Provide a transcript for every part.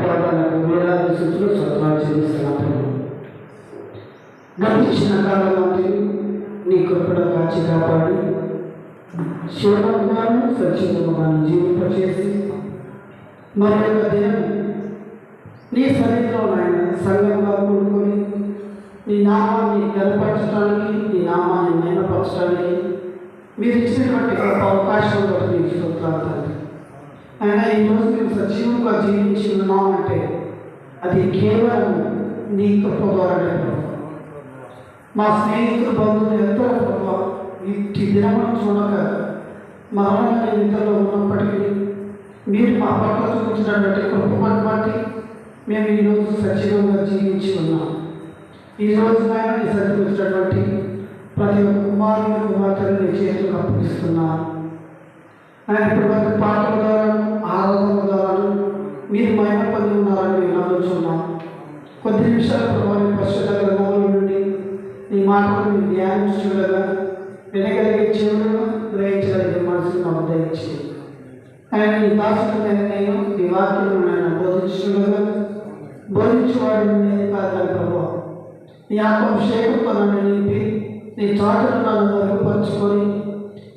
పాటలకు వేలాది స్థుతులు స్తోత్రాలు చెల్లిస్తున్నాను. గతించిన కాలం నీ కృపలో కాచి కాపాడి శివగాను సచివగాను జీవింపచేసి మరి యొక్క దినం నీ సన్నిధిలో నాయన సంఘంగా కూడుకొని నీ నామాన్ని గర్వపరచడానికి నీ నామాన్ని మేమపరచడానికి మీరు ఇచ్చినటువంటి గొప్ప అవకాశం బట్టి నీకు స్తోత్రాలు తండ్రి. ఆయన ఈరోజు మేము సజీవంగా జీవించి ఉన్నామంటే అది కేవలం నీ కృప ద్వారానే ప్రభావ. మా స్నేహితులు బంధువులు ఎంతో ప్రభావ వీటి దినమును చూడక మరణమైన ఇంతలో ఉన్నప్పటికీ మీరు మా పట్ల చూపించినటువంటి కృపను బట్టి మేము ఈరోజు సజీవంగా జీవించి ఉన్నాం. ఈరోజు ఆయన నీ సరిపించినటువంటి ప్రతి ఒక్క కుమారుని కుమార్తెను నీ చేతులకు అప్పగిస్తున్నాను. ఆయన ఇప్పుడు ప్రతి పాటల ద్వారా ఆరాధన ద్వారా మీరు మహిమ పొంది ఉన్నారని నేను ఆలోచున్నాను. కొద్ది నిమిషాల ప్రభావం పరిశుద్ధ గ్రంథముల నుండి నీ మాటలను మీరు ధ్యానించుండగా వినగలిగే చెవులను గ్రహించగలిగే మనసును నాకు దయచేయండి. ఆయన నీ దాసుడు నేను నీ వాక్యం ఆయన బోధించుండగా బోధించేవాడు నేను కాదు ప్రభావం. నీ ఆత్మాభిషేకంతో నన్ను నింపి నీ చాటును నన్ను మెరుగుపరుచుకొని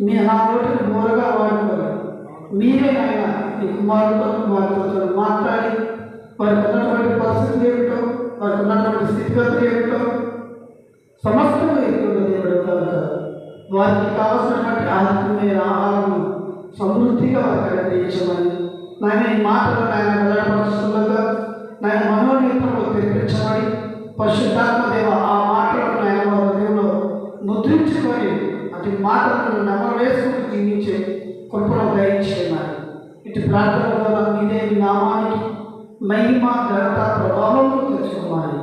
మీ నా నోటిని బోరగా వాడుకొని మీరే ఆయన నీ కుమారులతో కుమార్తెలతో మాట్లాడి వారికి ఉన్నటువంటి పరిస్థితులు ఏమిటో వారికి ఉన్నటువంటి స్థితిగతులు ఏమిటో సమస్తం ఎక్కువ దేవుడు కనుక వారికి కావలసినటువంటి ఆత్మీయ ఆహారం సమృద్ధిగా వారికి అనుగ్రహించమని నాయన ఈ మాటలు నాయన వెల్లడపరుస్తుండగా నాయన మనోనేత్రంలో తెప్పించమని పరిశుద్ధాత్మ దేవ ఆ మాటలను నాయన వారి హృదయంలో ముద్రించుకొని అటు మాటలను నెమరు వేసుకుని జీవించే కృపను గ్రహించేయమని ఇటు ప్రార్థన ద్వారా మీదే మీ నామానికి మహిమ ఘనత ప్రభావంలో తెచ్చుకోమని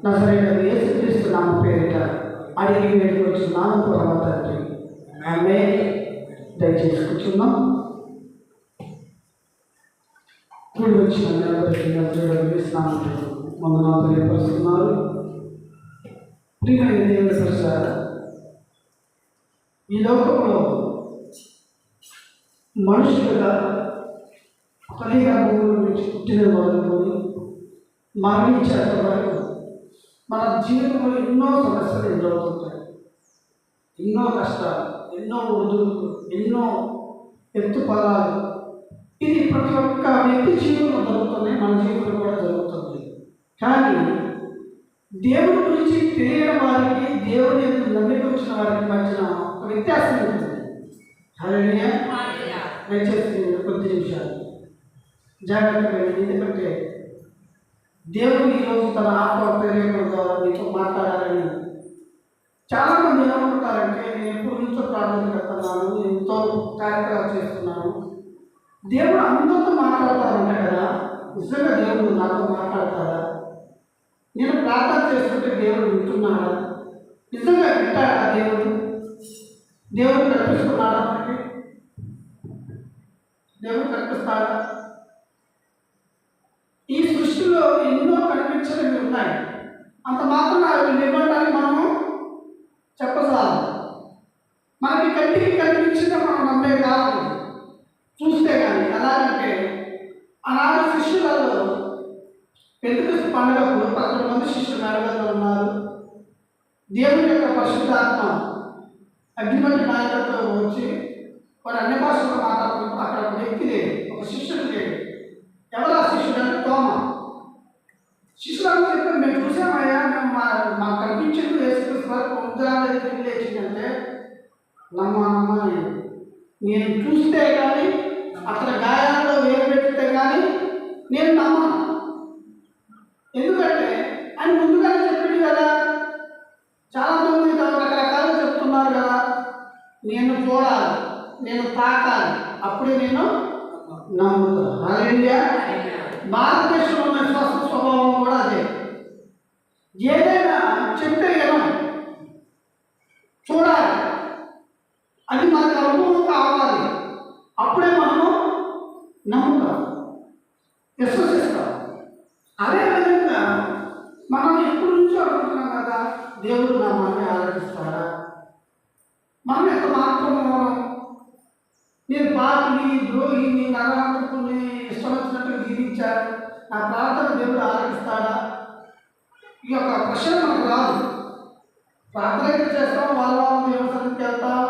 నా సరైన యేసుక్రీస్తు నామ పేరిట అడిగి వేడుకొచ్చున్నాను ప్రభు తండ్రి. ఆమె దయచేసి కూర్చున్నాం. కూడి వచ్చిన స్నానం వందనాలు తెలియపరుస్తున్నారు. ప్రియమైన దేవుని ప్రసాద ఈ లోకంలో మనుషులుగా తల్లిగా భూముల నుంచి పుట్టిన మొదలుకొని మరణించేంత వరకు మన జీవితంలో ఎన్నో సమస్యలు ఎదురవుతుంటాయి. ఎన్నో కష్టాలు, ఎన్నో ఒడిదుడుకులు, ఎన్నో ఎత్తుపదాలు. ఇది ప్రతి ఒక్క వ్యక్తి జీవితంలో జరుగుతున్నాయి, మన జీవితంలో కూడా జరుగుతుంది. కానీ దేవుడి గురించి తెలియని వారికి, దేవుని నమ్మిక వచ్చిన వారికి మధ్యన ఒక వ్యత్యాసం ఉంటుంది. హల్లెలూయా. దయచేసి కొద్ది నిమిషాలు జాగ్రత్తగా, ఎందుకంటే దేవుడు ఈరోజు తన ఆత్మ ప్రేరేపణ ద్వారా మీతో మాట్లాడాలని చాలామంది ఏమనుకుంటారంటే, నేను ఎప్పటి నుంచో ప్రార్థన చేస్తున్నాను, ఎంతో కార్యక్రమాలు చేస్తున్నాను, దేవుడు అందరితో మాట్లాడతారంట కదా, నిజంగా దేవుడు నాతో మాట్లాడతాడా, నేను ప్రార్థన చేస్తుంటే దేవుడు వింటున్నాడా, నిజంగా వింటాడా దేవుడు, దేవుడు కల్పిస్తున్నాడా, మనకి దేవుడు కల్పిస్తాడా? ఈ సృష్టిలో ఎన్నో కనిపించనివి ఉన్నాయి. అంత మాత్రం అవి నిలబడడానికి మనము చెప్పసాలి. మనకి కంటికి కనిపించిందో మనం నమ్మే కాదు, చూస్తే కానీ. అలాగంటే ఆనాడు శిష్యులలో పెంతెకొస్తు పండుగప్పుడు 11 మంది శిష్యులు మేడగదిలో ఉన్నారు. దేవుని యొక్క పరిశుద్ధాత్మ అగ్నివంటి నాయకులతో వచ్చి వారు అన్ని భాషలో మాట్లాడుతున్నప్పుడు అక్కడ ఒక వ్యక్తి లేడు, ఒక శిష్యుడు లేడు. ఎవరు ఆ శిష్యుడు అంటే తోమ. శిష్యులు చెప్పారు, మేము చూసామయ్యా, మేము మాకు కనిపించింది వేసుకుని వరకు ఉద్రాలు తిరిగి లేచిందంటే నమ్మ నేను చూస్తే కానీ అతని గాయాల్లో వేరు పెట్టితే కానీ నేను నమ్మను. ఎందుకంటే ఆయన ముందుగానే చెప్పింది కదా. చాలామంది రకరకాలుగా చెప్తున్నారు కదా, నేను చూడాలి, నేను తాకాలి, అప్పుడే నేను నమ్ముతాను. హల్లెలూయా. భారతదేశంలో ఉన్న విశ్వాస స్వభావం కూడా అదే. ఏదైనా చెప్తే కదా చూడాలి, అది మనకు అనుభవం కావాలి, అప్పుడే మనము నమ్ముతాం, విశ్వసిస్తాం. అదేవిధంగా మనం ఎప్పటి నుంచో అనుకుంటున్నాం కదా, దేవుడు నా మాట ఆలోచిస్తాడా, మనం ఎంత మాత్రం నేను పాపిని, ద్రోహిని, నరహంతకుని, ఇష్టం వచ్చినట్టు జీవించాను, నా ప్రార్థన దేవుడు ఆలకిస్తాడా? ఈ యొక్క ప్రశ్న మనకు రాదు. ప్రార్థన అయితే చేస్తాం, వాళ్ళ దేవుడి సన్నిధికి వెళ్తాం,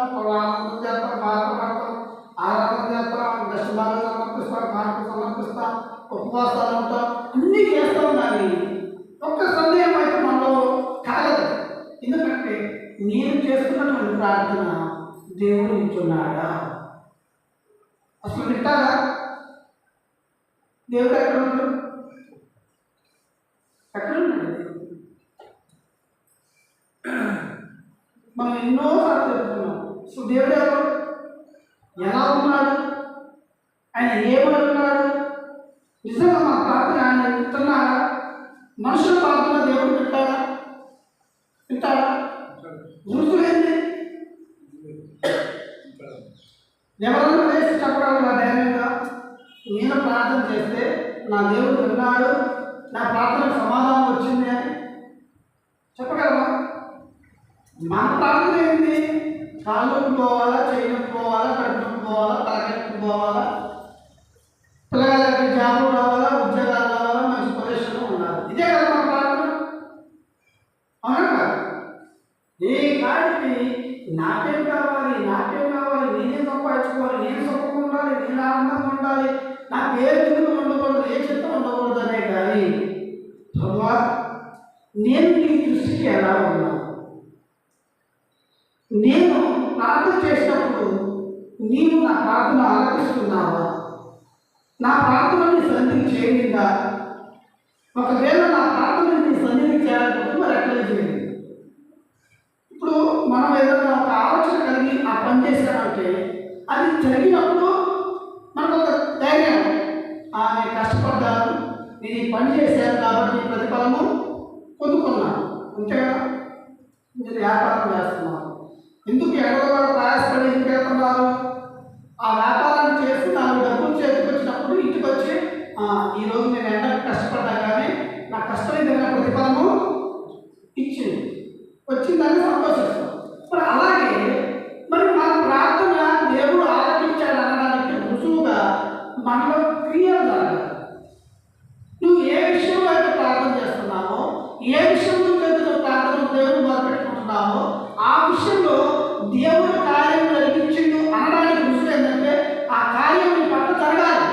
ఆనందం చేస్తాం, బాధపడతాం, ఆరాధన చేస్తాం, దశమాలు సమర్పిస్తాం, కానుకలు సమర్పిస్తాం, ఉపవాసాలు ఉంటాం, అన్నీ చేస్తాం. కానీ ఒక్క సందేహం అయితే మనలో కలగదు. ఎందుకంటే నేను చేస్తున్నటువంటి ప్రార్థన దేవుడు వింటున్నాడా? అసలు వింటారా? దేవుడు ఎక్కడ ఉన్నాడు? ఎక్కడ ఉన్నాడు? మనం ఎన్నోసార్లు చెప్తున్నాం. సో దేవుడు ఎవరు? ఎలా ఉన్నాడు? ఆయన ఏమన్నాడు? నిజంగా మా ప్రార్థన ఆయన వింటున్నాడా? మనుషుల ప్రార్థన దేవుడు వింటాడా? వింటాడా? గుర్తులేంది? ఎవరన్నా వేసి చెప్పగలరా ధైర్యంగా? నేను ప్రార్థన చేస్తే నా దేవుడు విన్నాడు, నా ప్రార్థనకు సమాధానం వచ్చింది అని చెప్పగలరా? మన ప్రార్థన ఏంటి? కాళ్ళకు పోవాలా, చేయలకు పోవాలా, కడుపుకు పోవాలా, తలకెట్టుకు పోవాలా, పిల్లగాళ్ళకి జాబులు రావాలా, ఉద్యోగాలు రావాలా, మంచి పొజిషన్లో ఉండాలి. ఇదే కదా మన ప్రార్థన. అవునా? ఏ కాడికి నాకేం కావాలి, నాకేం కావాలి, నేనే సంపాదించుకోవాలి, నేను సుఖంగా ఉండాలి, నేను ఆనందంగా ఉండాలి, నా పేరు ఎందుకు ఉండకూడదు, ఏ చిత్తం ఉండకూడదు అనే కానీ ప్రభా నేను నీ దృష్టికి ఎలా ఉన్నాను? నేను ప్రార్థన చేసినప్పుడు నీవు నా ప్రార్థన ఆలకిస్తున్నావా? నా ప్రార్థన నీ సన్నిధికి చేరిందా? ఒకవేళ నా ప్రార్థన నీ సన్నిధికి చేరకపోతే మరి ఎట్లా చేయండి? ఇప్పుడు మనం ఏదైనా ఒక ఆలోచన కలిగి ఆ పని చేశామంటే అది జరిగినప్పుడు మనకు ఒక ధైర్యం, నేను కష్టపడ్డాను, నేను ఈ పని చేశాను కాబట్టి ప్రతిఫలము పొందుకున్నాను. అంతే కదా? మీరు వ్యాపారం చేస్తున్నారు, ఎందుకు ఎక్కడో ప్రయాసపడి ఎందుకు వెళ్తున్నారు? ఆ వ్యాపారాన్ని చేసి నాకు డబ్బులు చేతికి వచ్చినప్పుడు ఇంటికి వచ్చి ఈరోజు నేను ఎండకు కష్టపడ్డా కానీ నా కష్టం ఏదైనా ప్రతిఫలము ఇచ్చింది, వచ్చిందని సంతోషిస్తాం. మరి అలాగే మరి మన ప్రార్థన దేవుడు ఆలకించాడు అనడానికి రుజువుగా మనలో క్రియలు జరగాలి. నువ్వు ఏ విషయంలో అయితే ప్రార్థన చేస్తున్నావో, ఏ విషయంలో అయితే నువ్వు ప్రార్థన దేవుడు మొదలుపెట్టుకుంటున్నావో ఆ విషయంలో దేవుడు కార్యం జరిగించిండు అనడానికి రుజువు ఏంటంటే ఆ కార్యం నీ పట్ల జరగాలి.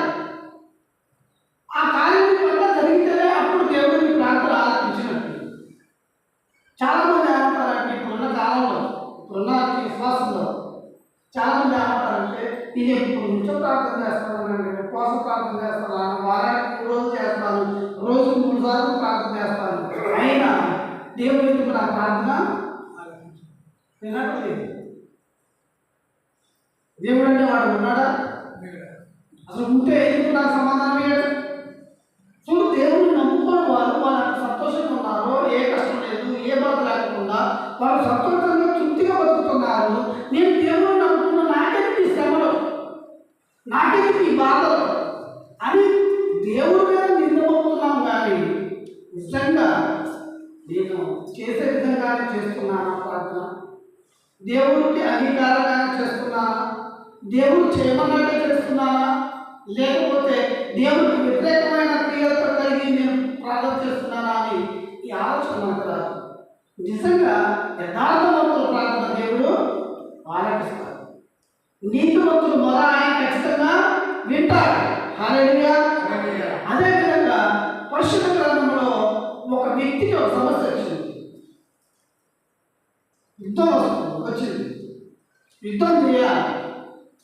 ఆ కార్యం నీ పట్ల జరిగితేనే అప్పుడు దేవుడు నీ ప్రార్థన ఆలకించినట్టు. చాలామంది ఏమంటారంటే ఇప్పుడున్న కాలంలో, ఇప్పుడున్న విశ్వాసంలో చాలామంది ఏమంటారంటే నేను ఎప్పుడు నుంచో ప్రార్థన చేస్తానండి, ఉపవాసం ప్రార్థన చేస్తున్నాను, వారానికి 3 రోజులు చేస్తాను, రోజుకు 3 సార్లు ప్రార్థన చేస్తాను, అయినా దేవుడు ఎందుకు నా ప్రార్థన వినట్లేదు? దేవుడు అంటే వాడు ఉన్నాడా? అసలు ఉంటే ఎందుకు నాకు సమాధానం ఇయ్యడు? చూడు, దేవుడిని నమ్ముకోని వాళ్ళు సంతోషంగా ఉన్నారు, ఏ కష్టం లేదు, ఏ బాధ లేకుండా వాళ్ళు సంతోషంగా తృప్తిగా బతుకుతున్నారు. నేను దేవుడిని నమ్ముకున్నా, నాకెందుకు ఈ శ్రమలు, నాకెందుకు ఈ బాధలు అని దేవుడి మీద నిందమవుతున్నాం. కానీ నిజంగా నేను చేసే విధంగానే చేస్తున్నాను ప్రార్థన, దేవుడికి అంగీకారంగానే చేస్తున్నానా, దేవుడు చేయమన్నట్టే చేస్తున్నానా, లేకపోతే దేవుడికి వ్యతిరేకమైన క్రియలతో కలిగి నేను ప్రార్థన చేస్తున్నానా అని ఈ ఆలోచన మనకు రాదు. నిజంగా యథార్థవంతుల ప్రార్థన దేవుడు ఆలకిస్తాడు. నీతివంతులు మొర ఆయన ఖచ్చితంగా వింటాడు. హల్లెలూయా. అదేవిధంగా పరిశుద్ధ గ్రంథంలో ఒక వ్యక్తికి ఒక సమస్య వచ్చింది, యుద్ధం వచ్చింది, యుద్ధం చేయాలి.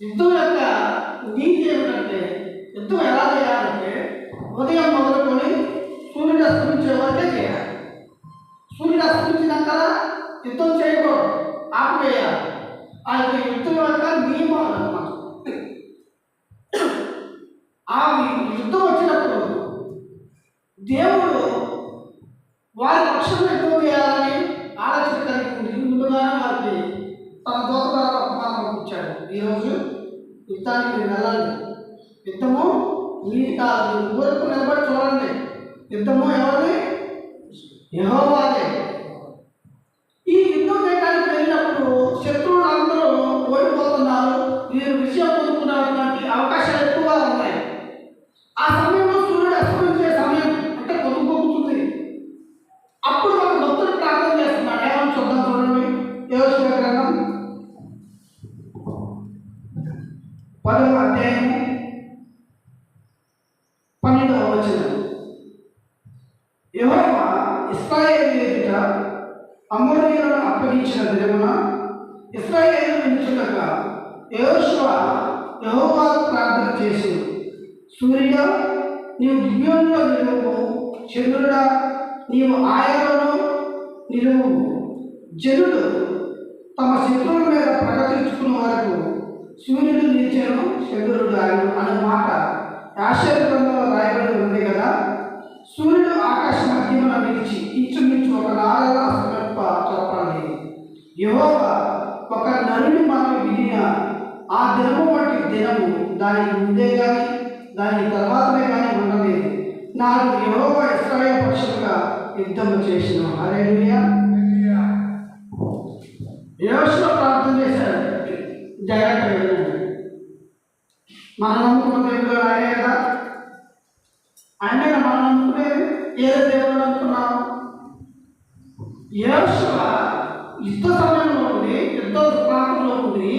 యుద్ధం యొక్క నీతి ఏమిటంటే యుద్ధం ఎలా చేయాలంటే ఉదయం మొదలుకొని సూర్యుడు అస్తమించే వరకే చేయాలి. సూర్యుడు అస్తమించినాక యుద్ధం చేయకూడదు, ఆపివేయాలి. ఆ యుద్ధం యొక్క నియమాలు అన్నమాట. ఆ యుద్ధం వచ్చినప్పుడు దేవుడు వారి పక్షంలో యుద్ధం చేయాలని ఆలోచన కలిగి ముందుగానే వారికి తన దూత ద్వారా వర్తమానం పంపించాడు. ఈరోజు యుద్ధానికి మీరు వెళ్ళండి, యుద్ధము మీది కాదు, ఊరకు నిలబడి చూడండి, యుద్ధము ఎవరిది? యెహోవాదే. ఈ యుద్ధం చేయడానికి వెళ్ళినప్పుడు శత్రువులు అందరూ ఓడిపోతున్నారు, మీరు విజయం పొందుకున్న వచనం. యెహోవా ఇశ్రాయేలు ఎదుట అమోరీయులను అప్పగించిన దినమున ఇశ్రాయేలు నిలుచుండగా యెహోషువ యెహోవాకు ప్రార్థన చేసి, సూర్య నీవు గిబియోనులో నిలువు, చంద్రుడా నీవు ఆయలోను నిలువు. జనులు తమ శత్రువుల మీద పగ తీర్చుకున్న వరకు సూర్యుడు నిలిచెను, చంద్రుడు ఆయను అనే మాట యాషేరు గ్రంథంలో రాయబడి ఉంది కదా. సూర్యుడు ఆకాశ మధ్యమున నిలిచి ఇంచుమించు ఒక నాలుగ చెప్పండి. యెహోవా ఒక నరుని మనం వినిన ఆ దినము వంటి దినము దానికి ముందే కానీ దానికి తర్వాతనే కానీ ఉండలేదు. నాకు యెహోవా ఇశ్రాయేలు పక్షులుగా యుద్ధము చేసిన. హల్లెలూయా. యెహోషువ ప్రార్థన చేశాడు, జాగ్రత్తగా వినండి. మనం నమ్ముకున్న దేవుడు ఆయనే కదా. ఆయనే మనం నమ్ముకునేది. ఏదో దేవుడు అనుకున్నాం. యెహోషువ యుద్ధ సమయంలో ఉండి, యుద్ధ ప్రాంతంలో ఉండి,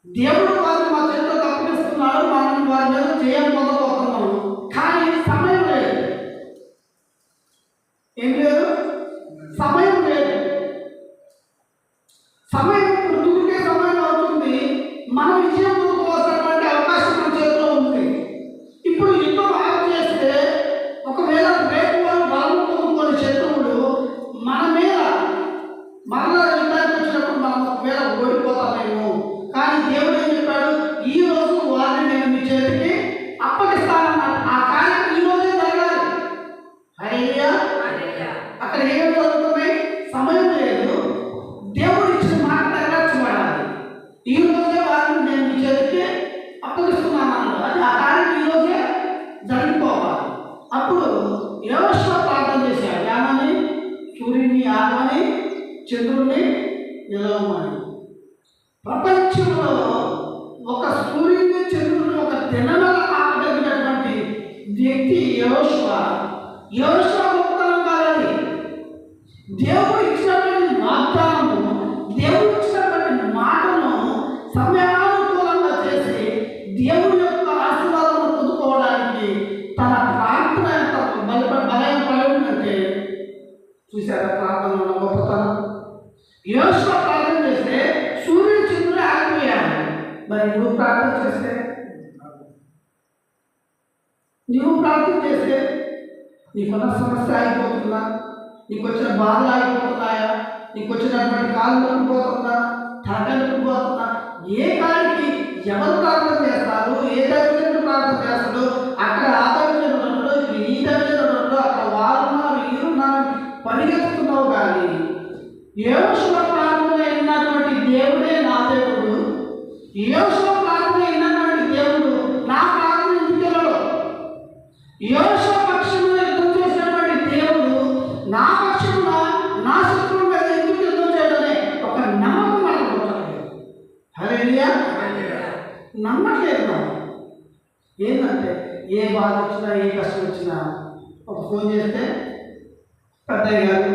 దేవుడు వారిని మా చేతిలో తప్పిస్తున్నాడు, మనం వారి మీద జయం పొందబోతున్నాము. కానీ సమయం లేదు. ఏం లేదు? సమయం లేదు. సమయం మృతుడికే సమయం అవుతుంది. మనం విజయం పొందుకోవాల్సినటువంటి అవకాశం మన చేతిలో ఉంది. ఇప్పుడు యుద్ధం ఆపు చేస్తే ఒకవేళ రేపు వాళ్ళు బలం పొందుకొని శత్రువులు మన మీద మరలా యుద్ధానికి వచ్చినప్పుడు మనం ఒకవేళ ఓడిపోతామేమో. కానీ దేవుడు ఏం చెప్పాడు? ఈ రోజు వారిని నేను మీ చేతికి అప్పగిస్తానన్నాడు. ఆ కార్యం ఈ రోజే జరగాలి. హల్లెలూయా. అక్కడ ఏం జరుగుతుంది? సమయం లేదు. దేవుడు ఇచ్చిన మాట నెరవేర్చబడాలి. ఈ రోజే వారిని నేను మీ చేతికి అప్పగిస్తున్నాను. అది ఆ కార్యం ఈ రోజే జరిగిపోవాలి. అప్పుడు యెహోషువ ప్రార్థన చేశాడు. ఏమని? సూర్యుని ఆగమని, చంద్రుడిని నిలవమని. ప్రపంచంలో ఒక సూర్యుని చంద్రుడిని ఒక దినమున ఆపగలిగినటువంటి వ్యక్తి యెహోషువ. యెహోషువ గొప్పతనం కాదని, దేవుడు ఇచ్చినటువంటి వాగ్దానము, దేవుడు ఇచ్చినటువంటి మాటను సమయానుకూలంగా చేసి దేవుడి యొక్క ఆశీర్వాదం పొందుకోవడానికి తన ప్రార్థన ఎంత బలపడిందంటే చూసారా ప్రార్థన ఉన్న గొప్పతనం. యెహోషువ ప్రార్థన చేస్తే సూర్యుడు చంద్రుడు ఆగిపోయాడు. మరి నువ్వు ప్రార్థన చేస్తే నీకున్న సమస్య ఆగిపోతుందా? నీకు వచ్చిన బాధలు ఆగిపోతున్నాయా? నీకు వచ్చినటువంటి కాలు నొప్పిపోతుందా? తల నొప్పిపోతుందా? ఏ కాలికి ఎవరు ప్రార్థన చేస్తారు? ఏ దైవజనుడు ప్రార్థన చేస్తాడు? అక్కడ ఆ దైవజనుడు ఉన్నాడు, ఈ దైవజనుడు ఉన్నాడు, అక్కడ వారున్నారు, వీరున్నారు, పరిగెత్తుతున్నావు. కానీ యెహోషువ ప్రార్థన అయినటువంటి దేవుడే నా దేవుడు. యెహోషువ ప్రార్థన అయినటువంటి దేవుడు నా ప్రార్థన ఇంటికెళ్ళడు. యెహోషువ పక్షంలో యుద్ధం చేసినటువంటి దేవుడు నా పక్షంలో నా శత్రువు మీద ఎందుకు యుద్ధం చేయడమే ఒక నమ్మకం మనకు ఉంటుంది. హల్లెలూయా. నమ్మట్లేదు. ఏంటంటే ఏ బాధ వచ్చినా ఏ కష్టం వచ్చినా ఒక ఫోన్ చేస్తే పెద్దయ్య గారు,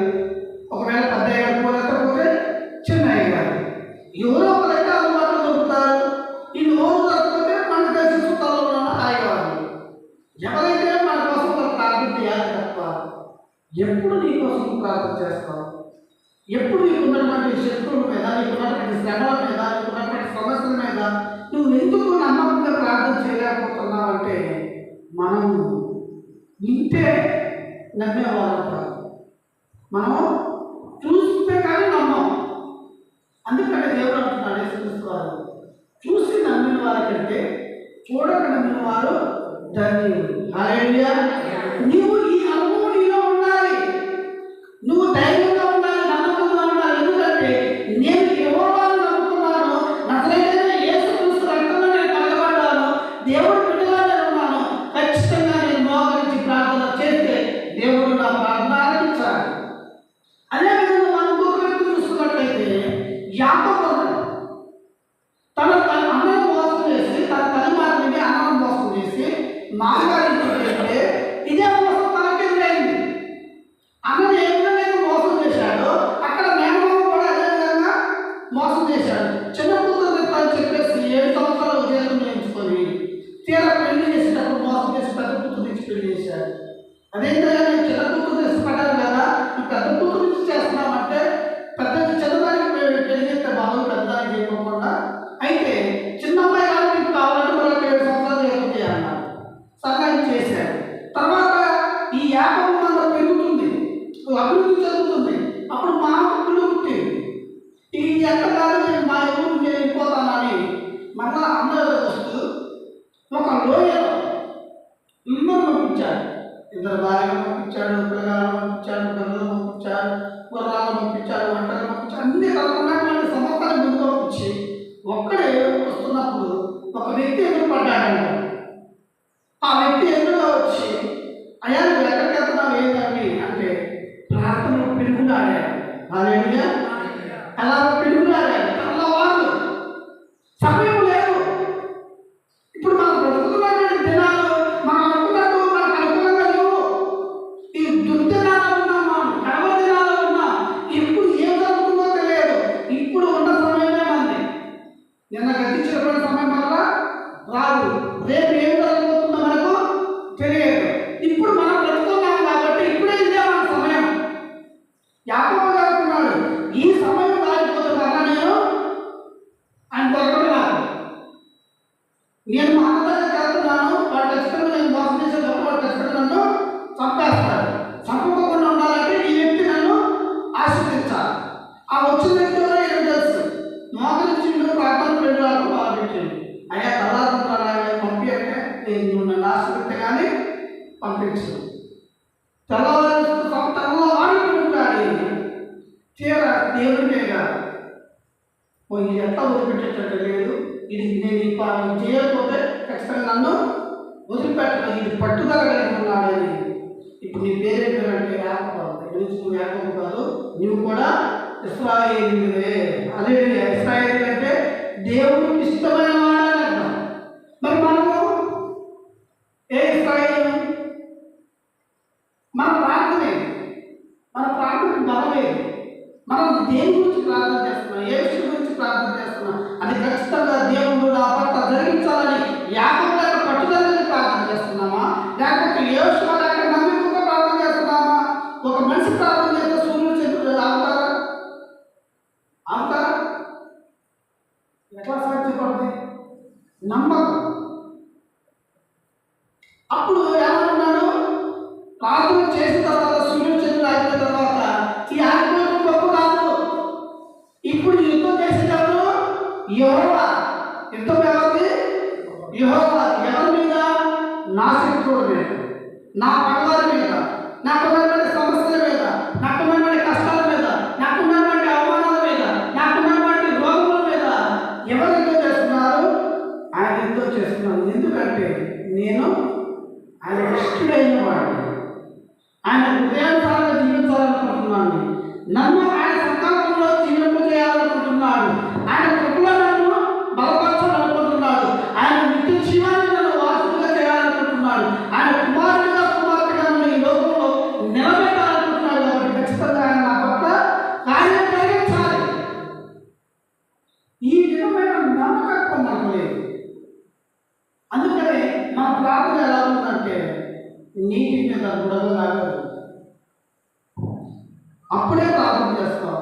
ఒకవేళ పెద్దయ్య గారు ఫోన్ ఎత్తకపోతే చిన్నయ్య గారు, ఎవరో ఒకరైతే అందుబాటులో దొరుకుతారు. ఈ లోన్ దొరకకపోతే మనకు తెలిసి చుట్టాలలో ఆయవారు. ఎవరైతే మన కోసం ప్రార్థన చేయాలి తప్ప ఎప్పుడు నీ కోసం ప్రార్థన చేస్తావు? ఎప్పుడు నీకున్నటువంటి శత్రువుల మీద, నీకున్నటువంటి శ్రమల మీద, నీకున్నటువంటి సమస్యల మీద నువ్వు ఎందుకు నమ్మకంగా ప్రార్థన చేయలేకపోతున్నావంటే మనం వింటే నమ్మేవాళ్ళం కాదు. మనం చూస్తే కానీ నమ్మం. అందుకంటే దేవుడు అంటున్నాడు యేసుక్రీస్తు వారు, చూసి నమ్మిన వారికంటే చూడక నమ్మిన వారు ధన్యులు. హల్లెలూయా. నీవు ఈ అనుభవం నీలో ఉండాలి. నువ్వు ధైర్యంగా ఉండాలి, నమ్మకంగా ఉండాలి. ఎందుకంటే నేను యెహోవాను నమ్ముకున్నాను, నజరేయుడైన యేసుక్రీస్తు రక్తంలో నేను కడగబడ్డాను, దేవుడు బిడ్డగా నేను ఉన్నాను. ఖచ్చితంగా నేను మోకరించి ప్రార్థన చేస్తే దేవుడు నా ప్రార్థన ఆలకించాలి. అదేవిధంగా మనం ఇంకొక వ్యక్తి చూసుకున్నట్లయితే యాకోబు తన అన్నను మోసం చేసి, తన తల్లి మాటని అన్నను మోసం చేసి మాగారింటే ఇదే మోసం అదేంటంటే నేను చిన్న కూతురు ఇష్టపడ్డాను కదా, నువ్వు పెద్ద కూతురు నుంచి చేస్తున్నామంటే పెద్ద చిన్నదానికి పెరిగితే బాబు పెద్దదానికి చేయకుండా, అయితే చిన్న అమ్మాయి కానీ మీకు కావాలంటే మరొక 7 సంవత్సరాలు చేయకపోతే అన్నారు. సహాయం చేశాడు. తర్వాత ఈ యాభై మంది పెరుగుతుంది, అభివృద్ధి చెందుతుంది. అప్పుడు మా పిల్లలు పుట్టింది. ఈ ఎక్కడాలు నేను మా ఊరు నేను వెళ్ళిపోతానని మళ్ళా అన్నయ్య వస్తూ ఒక లోయలో ఇమ్మను పంపించాడు. 2 భార్యలు పంపించాడు, పిల్లగాలను పంపించాడు, పిల్లలు పంపించాడు, గుర్రాలను పంపించాడు, వంటలు పంపించాడు, అన్ని రకమైనటువంటి సమస్తాన్ని ముందు పంపించి ఒక్కడే వస్తున్నప్పుడు ఒక వ్యక్తి ఎదురుపడ్డాడంట. ఆ వ్యక్తి ఎదురుగా వచ్చి, అయ్యా నువ్వు ఎక్కడికి వెళ్తున్నావు ఏంటండి అంటే, ప్రార్థనలో పిలుపులాడాడు. అదేవిధంగా అలా పిలుపులాడాడు. తెల్లవారు సమయం లేదు. ఇప్పుడు మనం బ్రతుకుతున్నటువంటి దినాలు మనం అనుకున్నట్టు మనకు అనుకూలంగా లేవు. ఈ దుర్దినాలు ఉన్నాం, మనం కడవ దినాలు ఉన్నాం. ఇప్పుడు ఏం జరుగుతుందో తెలియదు. ఇప్పుడు ఉన్న సమయమే మంది. నిన్న గతించినటువంటి సమయం వల్ల రాదు. రేపు ఏం జరగబోతుందో మనకు తెలియదు. ఇప్పుడు మనం బ్రతుకుతున్నాం కాబట్టి ఇప్పుడే ఇదే మన సమయం. యాకోబు గారు అంటున్నాడు, ఈ సమయం దాటిపోతే మళ్ళా నేను ఆయన దొరకలేదు. నేను మా అన్న దగ్గరికి వెళ్తున్నాను, వాడు ఖచ్చితంగా నేను మోసం చేసేటప్పుడు వాడు ఖచ్చితంగా నన్ను చంపేస్తాడు. చంపకుండా ఉండాలంటే ఈ వ్యక్తి నన్ను ఆశీర్వదించాలి. ఆ వచ్చిన వ్యక్తి కూడా ఏం తెలుసు, మోకరించిండు, ప్రార్థన పెట్టాడు, మొదలుపెట్టిండు. అయ్యా తల్లారుంటాడు, ఆయన పంపి అంటే నువ్వు నన్ను ఆశీర్వదిస్తే కానీ పంపించు. తెల్లవారు పెట్టుకున్నాడు. తీరా దేవుడిగా ఇది ఎట్లా వదిలిపెట్టేటట్టు లేదు. ఇది నేను ఈ పాలన చేయకపోతే ఖచ్చితంగా నన్ను వదిలిపెట్టడం, ఇది పట్టుదల కలిగి ఉన్నాడని. ఇప్పుడు నీ పేరే పేరు అంటే యాకోబు. నువ్వు యాకోబు కాదు, నువ్వు కూడా ఇశ్రాయేలీయువే. అదే ఇశ్రాయేలీయులు అంటే దేవుడికి ఇష్టమైన వాడని అర్థం. మరి మనము ఏ ఇశ్రాయేలు? మన ప్రార్థనే, మన ప్రార్థన బలమే. మనం దేని గురించి ప్రార్థన చేస్తున్నాం, ఏ విషయం గురించి ప్రార్థన చేస్తున్నాం, అది ఖచ్చితంగా దేవుడు నా పట్ల జరిగించాలని యాకోబు యొక్క పట్టుదలని ప్రార్థన చేస్తున్నామా, లేకపోతే యోషువ యొక్క నమ్మకంతో ప్రార్థన చేస్తున్నామా? ఒక మనిషి ప్రార్థన చేస్తే సూర్యుడు చంద్రుడు ఆగుతారా? ఎట్లా సాధ్యపడుతుంది? నమ్మకం. అప్పుడు ఏమన్నాడు, ప్రార్థన చేసిన తర్వాత సూర్యుడు చంద్రుడు ఆగిన తర్వాత ఈ ఆగిపోవడం గొప్ప కాదు. ఇప్పుడు యుద్ధం చేసేటప్పుడు యెహోవా, యుద్ధం ఎవరిది? యెహోవా. ఎవరి మీద? నా శత్రువుల మీద, నా పగవారి మీద, నాకున్నటువంటి సమస్యల మీద, నాకున్నటువంటి కష్టాల మీద, నాకున్నటువంటి అవమానాల మీద, నాకున్నటువంటి రోగముల మీద ఎవరు యుద్ధం చేస్తున్నారు? ఆయన యుద్ధం చేస్తున్నాను. ఎందుకంటే నేను ఆయన ఇష్టడైన వాడు, ఆయన హృదయానుసారంగా జీవించాలనుకుంటున్నాను. నన్ను ఆయన సంకల్పంలో జీవింపజేయాలనుకుంటున్నాడు. ఆయన కృపలో నన్ను బలపరచాలనుకుంటున్నాడు. ఆయన నిత్య జీవాన్ని నన్ను వారసుగా చేయాలనుకుంటున్నాడు. ఆయన కుమారుడిగా కుమార్తెగా నన్ను ఈ లోకంలో నిలబెట్టాలనుకుంటున్నాడు. కాబట్టి ఖచ్చితంగా ఆయన నా పట్ల కార్యం జరిగించాలి. ఈ విధమైన నమ్మకత్వం మనకు లేదు. అందుకనే మన ప్రార్థన ఎలా ఉందంటే నీటి మీద బుడగలాగదు. అప్పుడే ప్రార్థన చేస్తాం.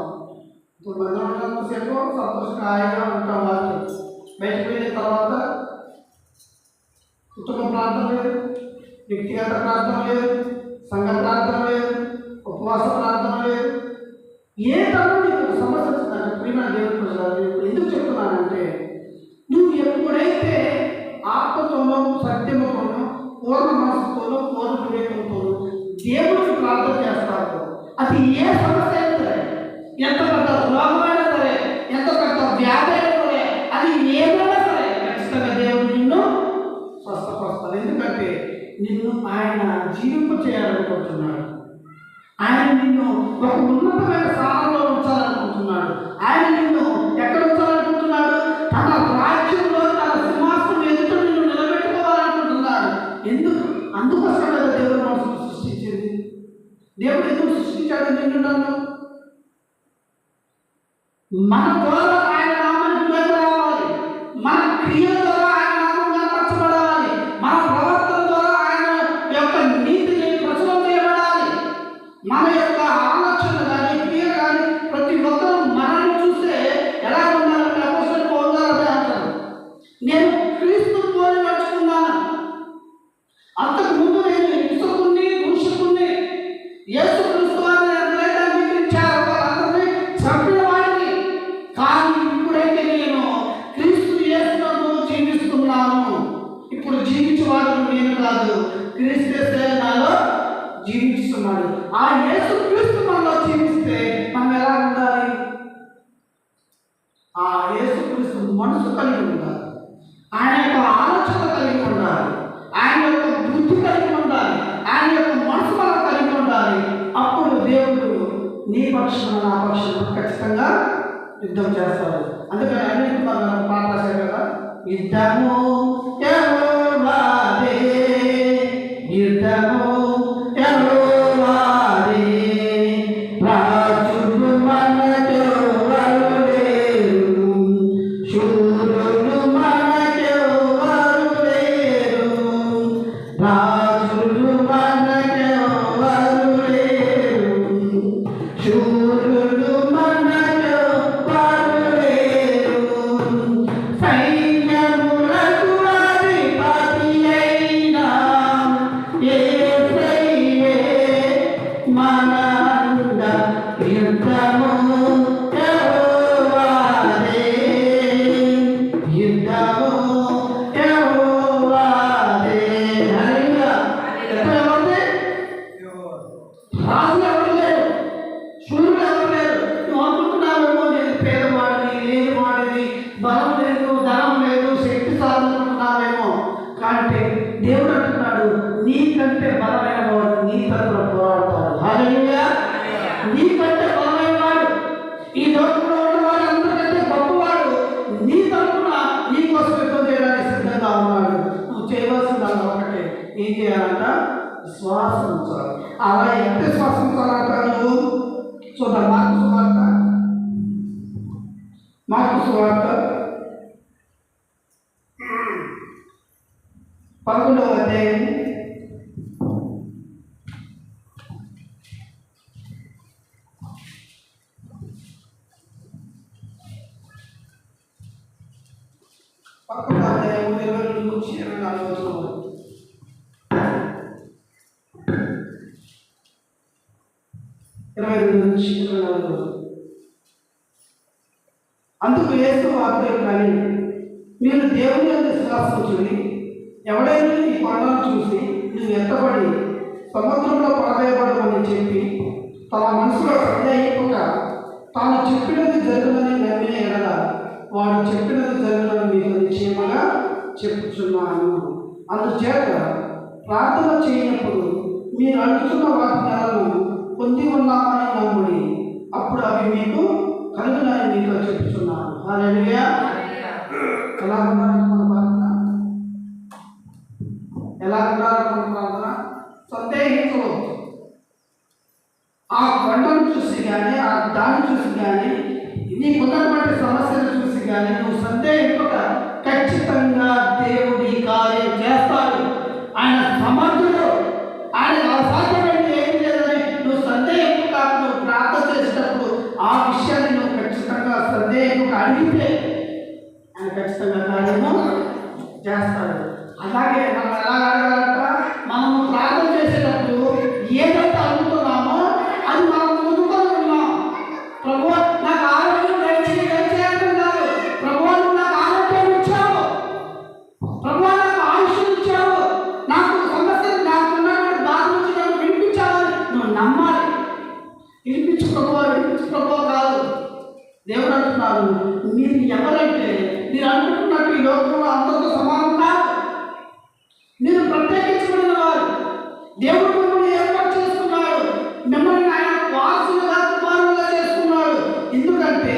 ఇప్పుడు మందిరంసేపు సంతోషంగా హాయిగా ఉంటాం. వాళ్ళు బయటకు వెళ్ళిన తర్వాత కుటుంబ ప్రార్థన లేదు, వ్యక్తిగత ప్రార్థన లేదు, సంఘ ప్రార్థన లేదు, ఉపవాస ప్రార్థన లేదు. ఏ తరం నీకు సమస్య వచ్చిందంటే ప్రియమైన దేవుడి ప్రజలు ఎందుకు చెప్తున్నానంటే, నువ్వు ఎప్పుడైతే ఆత్మతోనో సత్యముతోనో పూర్ణ మనసుతోనో పూర్ణ వివేకంతోనో దేవుడికి ప్రార్థన చేస్తావు, అది ఏ సమస్య అయినా సరే, ఎంత పెద్ద రోగమైనా సరే, ఎంత పెద్ద వ్యాధి అయినా సరే, అది ఏదైనా సరే ఖచ్చితంగా దేవుడు నిన్ను స్వస్థపరుస్తాడు. ఎందుకంటే నిన్ను ఆయన జీవింప చేయాలనుకుంటున్నాడు. ఆయన నిన్ను ఒక ఉన్నతమైన స్థానంలో ఉంచాలనుకుంటున్నాడు. ఆయన నిన్ను ఎక్కడ ఉంచాలనుకుంటున్నాడు? తన రాజ్యంలో, తన సింహాసనం ఎదుట నిన్ను నిలబెట్టుకోవాలనుకుంటున్నాడు. ఎందుకు? అందుకోసం కదా దేవుడు మనసును సృష్టించింది. దేవుడు ఎందుకు సృష్టించాడు నిన్ను నన్ను? మన ద్వారా ఆయన నామానికి మహిమ రావాలి, మన క్రియల ద్వారా ఆయన నామం కనపరచబడాలి, మన ప్రవర్తన ద్వారా ఆయన యొక్క నీతిని ప్రచురం మన యొక్క ఆలోచన కానీ క్రియలు కానీ ప్రతి ఒక్కరూ మనల్ని చూస్తే ఎలా ఉండాలంటే అపోస్తలుడు పౌలు గారు అదే అంటారు, నేను క్రీస్తు పోలి నడుచుకున్నాను. అంతకు ముందు నేను హింసకుణ్ణి, దూషకుణ్ణి, యేసు క్రీస్తు వారిని ఎవరైతే అంగీకరించారో వాళ్ళందరినీ చంపిన వాడిని. కానీ ఇప్పుడైతే నేను క్రీస్తు యేసునందు జీవిస్తున్నాను. ఇప్పుడు జీవించేవాడు నేను కాదు, క్రీస్తు నాలో జీవిస్తున్నాడు. ఆ యేసు క్రీస్తు మనలో జీవిస్తే మనం ఎలా ఉండాలి? ఆ యేసు క్రీస్తు మనసు కలిగి ఉండాలి, ఆయన యొక్క ఆలోచన కలిగి ఉండాలి, ఆయన యొక్క బుద్ధి కలిగి ఉండాలి, ఆయన యొక్క మనసు మనం కలిగి ఉండాలి. అప్పుడు దేవుడు నీ పక్షాన నా పక్షాన ఖచ్చితంగా యుద్ధం చేస్తాడు. అందుకని అన్నింటి మనం పాట రాశారు కదా, యుద్ధము యెహోవాదే, యుద్ధము యెహోవాదే, రాజులు మనకెవరు లేరు, శూరులు మనకెవరు లేరు, రాజులు మనకెవరు లేరు, శూరులు మనకెవరు లేరు, సైన్యములకు అధిపతి అయిన యేసయ్యే మన అండ, యుద్ధము యెహోవాదే, యుద్ధము యెహోవాదే. హల్లెలూయా. ఎక్కడ ఎవరిది? రాజు ఎవరు లేరు, శూరులు ఎవరు లేరు. నువ్వు అనుకుంటున్నావేమో నేను పేదవాడిని, లేనివాడిని, బలం లేదు, ధనం లేదు, శక్తి సాధనుకుంటున్నావేమో. కాబట్టి దేవుడు అంటున్నాడు, నీకంటే బలమైన వాడు నీ తరపున పోరాడతాడు. హల్లెలూయా. నీకంటే బలమైన వాడు, ఈ లోకంలో ఉన్న వాడు అందరికంటే గొప్పవాడు నీ తరపున నీ కోసం యుద్ధం చేయడానికి సిద్ధంగా ఉన్నాడు. నువ్వు చేయవలసిందల్లా ఒకటే, ఏం చేయాలంట? విశ్వాసం ఉంచాలి. అలా ఎంత విశ్వాసం ఉంచాలంటారు? చూద్దాం, మార్కు సువార్త 11వ అధ్యాయం 22 నుంచి 24 వచనాలు. అందుకు యేసు వారితో, కానీ మీరు దేవుని యందు విశ్వాసం చూడి, ఎవడైనా ఈ కొండను చూసి నువ్వు ఎత్తబడి సముద్రంలో పడవేయబడమని చెప్పి తన మనసులో సందేహింపక తాను చెప్పినది జరుగునని నమ్మిన ఎడల వాడు చెప్పినది జరుగునని మీకు నిశ్చయముగా చెప్పుచున్నాను. అందుచేత ప్రార్థన చేయనప్పుడు మీరు అడుగుతున్న వాటి నెలను పొంది ఉన్నామని నమ్ముడి, అప్పుడు అవి మీకు కలుగునని మీతో చెప్తున్నాను. హల్లెలూయా. ఎలా ఉండాలి మన ప్రార్థన? ఎలా ఉండాలి మన ప్రార్థన? సందేహించవద్దు. ఆ కొండను చూసి కానీ, ఆ దాన్ని చూసి కానీ, నీకున్నటువంటి సమస్యను చూసి కానీ నువ్వు సందేహింపక ఖచ్చితంగా దేవుడి కార్యం చేస్తాడు. ఆయన సమర్థుడు, ఆయన అసాధ్యమైనది ఏం లేదని నువ్వు సందేహింపక నువ్వు ప్రార్థన చేసేటప్పుడు ఆ విషయాన్ని నువ్వు ఖచ్చితంగా సందేహింపక అడిగితే ఆయన ఖచ్చితంగా కార్యము చేస్తాడు. అలాగే మనం ఎలా అడగాలంట? మనము ప్రార్థన చేసేటప్పుడు ఏదైతే అడుగుతున్నామో అది మనం ముందుకొని ఉన్నాం. ప్రభువా నాకు ఆరోగ్యం దయచేయాలంటున్నారు. ప్రభువా నువ్వు నాకు ఆరోగ్యం ఇచ్చావు, ప్రభువా నాకు ఆయుష్ ఇచ్చావు, నాకు సమస్యలు నాకున్నటువంటి బాధ నుంచి నన్ను వినిపించాలని నువ్వు నమ్మాలి. వినిపించు ప్రభువా, వినిపించు ప్రభువా కాదు. దేవుడు అంటున్నాడు, మీరు ఎవరంటే మీరు అనుకుంటున్నట్టు ఈ లోకంలో అందరితో సమానం కాదు. మీరు ప్రత్యేకించబడిన వారు. దేవుడు మిమ్మల్ని ఏర్పాటు చేసుకున్నాడు, మిమ్మల్ని ఆయన వారసులుగా కుమారులుగా చేసుకున్నాడు. ఎందుకంటే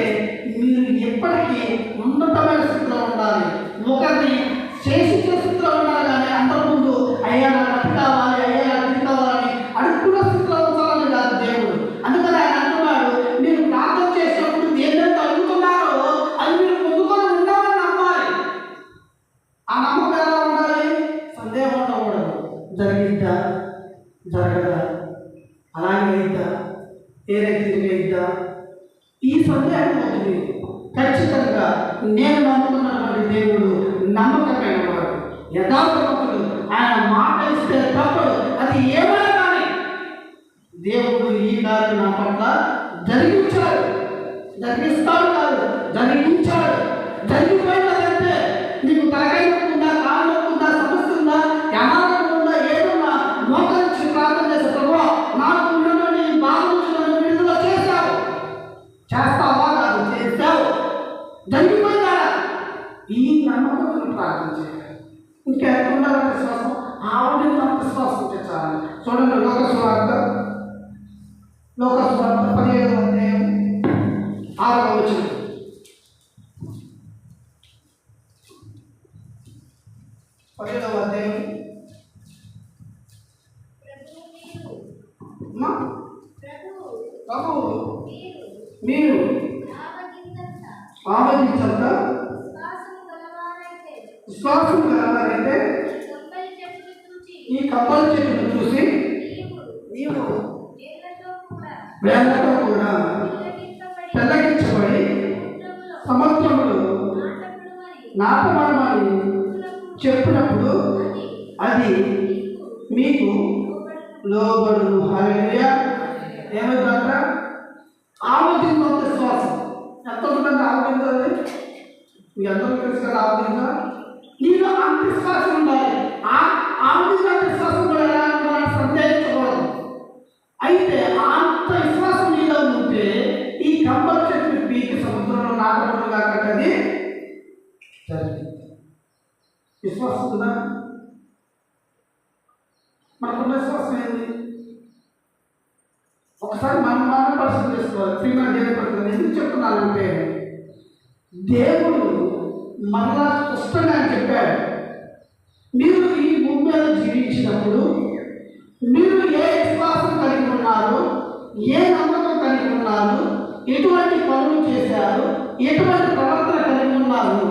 మీరు ఎప్పటికీ ఉన్నతమైన స్థితిలో ఉండాలి. ఒకరిని శేషించే స్థితిలో ఉండాలి, కానీ అందరి ముందు అయ్యా నాకు అది కావాలి, అయ్యా నాకు ఇది కావాలని అడుక్కున్న స్థితిలో ఉంచాలని కాదు దేవుడు. అందుకని ఆయన అంటున్నాడు, మీరు ప్రార్థన చేసినప్పుడు ఏదైతే అడుగుతున్నారో అది మీరు పొందుకొని ఉండాలని నమ్మాలి. ఆ నమ్మకం ఎలా ఉండాలి? సందేహం ఉండకూడదు. జరిగిద్దా, జరగదా, అలాగే అయిద్దా? ఏ రీతిగా అయిద్దా? ఈ సందేహం అవుతుంది. ఖచ్చితంగా నేను నమ్ముకున్నటువంటి దేవుడు నమ్మకమైన వాడు, యథార్థవంతుడు. ఆయన మాట ఇస్తే తప్పడు. అది ఏమైనా కానీ దేవుడు ఈ కార్యం నా పట్ల జరిగించాడు, జరిగిస్తాడు కాదు, జరిగించాడు. జరిగిపోయినదంటే నీకు తలకాయ ఉందా, కాళ్ళు ఉందా, సమస్య ఉందా, అనారోగ్యం ఉందా, ఏదున్నా మోకరించి ప్రార్థన చేసే ప్రభువా నాకు ఉన్నటువంటి బాధ నుంచి నన్ను విడుదల చేశావు. చేస్తావా? కాదు, చేస్తావు. జరిగిపోయిందా? ఈ నమ్మకంతో ప్రార్థన చేయాలి. ఇంకెక్కడ విశ్వాసం? ఆవిడ తన విశ్వాసం తెచ్చాలి. చూడండి, లోకస్వార్థ 17వ అధ్యాయం 6వ వచనం. 17వ అధ్యాయం. ప్రభువు మీరు ఆవగించంత విశ్వాసం కలవారైతే ఈ కప్పల చెట్టును చూసి నీవు వేళ్లతో కూడా పెళ్ళగించబడి సముద్రములు నాటమని చెప్పినప్పుడు అది మీకు లోబడును. హల్లెలూయా. ఏమైందంట? ఆలోచించంత విశ్వాసం. ఎంత ఉంటుందంటే ఆలోచించాలి. మీ అందరూ తెలుసు కదా ఆలోచించాలి. నీలో అంత విశ్వాసం ఉండాలి. ఆలోచించిన విశ్వాసం కూడా ఎలా ఉండాలని సందేహించకూడదు. అయితే అంత విశ్వాసం నీలో ఉంటే ఈ కంబల చెట్టు పీకి సముద్రంలో నాటబడుగా కట్టది జరిగింది. విశ్వాసం ఉందా? మనకున్న విశ్వాసం ఏంటి? ఒకసారి మనం పరిస్థితి చేసుకోవాలి. ప్రియమైన దేవుని పడుతుంది. ఎందుకు చెప్తున్నానంటే దేవుడు మరలా స్పష్టంగా చెప్పాడు, మీరు ఈ భూమి మీద జీవించినప్పుడు మీరు ఏ విశ్వాసం కలిగి ఉన్నారు, ఏ నమ్మకం కలిగి ఉన్నారు, ఎటువంటి పనులు చేశారు, ఎటువంటి ప్రవర్తన కలిగి ఉన్నారు.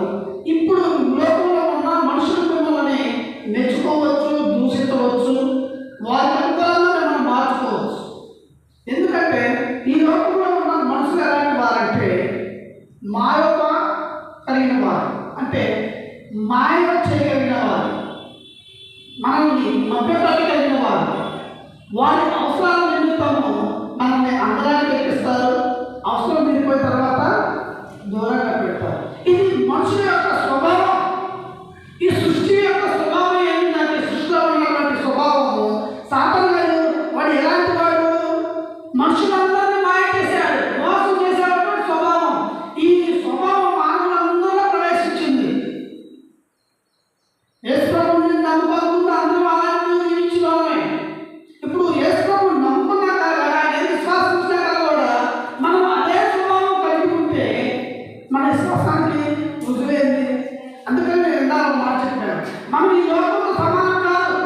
ఇప్పుడు లోకంలో ఉన్న మనుషులు మిమ్మల్ని మెచ్చుకోవచ్చు, దూషించవచ్చు, వారి అనుకూలంగా మనం మార్చుకోవచ్చు. ఎందుకంటే ఈ లోకంలో ఉన్న మనుషులు ఎలాంటి వారంటే మాయ కలిగిన వారు, అంటే మాయ చేయగలిగిన వారు, మనల్ని మభ్యపెట్ట కలిగిన వారు. వారి అవసరాల నిమిత్తము మనల్ని అందరానికి ఎక్కిస్తారు, అవసరం తీరిపోయిన తర్వాత దూరంగా పెడతారు. ఇది మనుషుల యొక్క స్వభావం. ఈ సృష్టి యొక్క స్వభావం ఏంటంటే సృష్టిలో ఉన్నటువంటి స్వభావము సాతాను గారు వాడు ఎలాంటి వాడు? మనుషులందరినీ మాయ చేశాడు, మోసం చేసేటువంటి స్వభావం. ఈ స్వభావం మానవులందరిలో ప్రవేశించింది. యేసుప్రభువుని నమ్ముకోకుండా అందరూ అలాంటి జీవించడమే. ఇప్పుడు యేసుప్రభువుని నమ్ముకున్నాక ఆయన విశ్వాసించినాక కూడా మనం అదే స్వభావం కలిగి ఉంటే మన విశ్వాసానికి రుజువేంది? అందుకని నేను ఇందాక మాట చెప్పాను, మనం ఈ లోకంలో సమానం కాదు.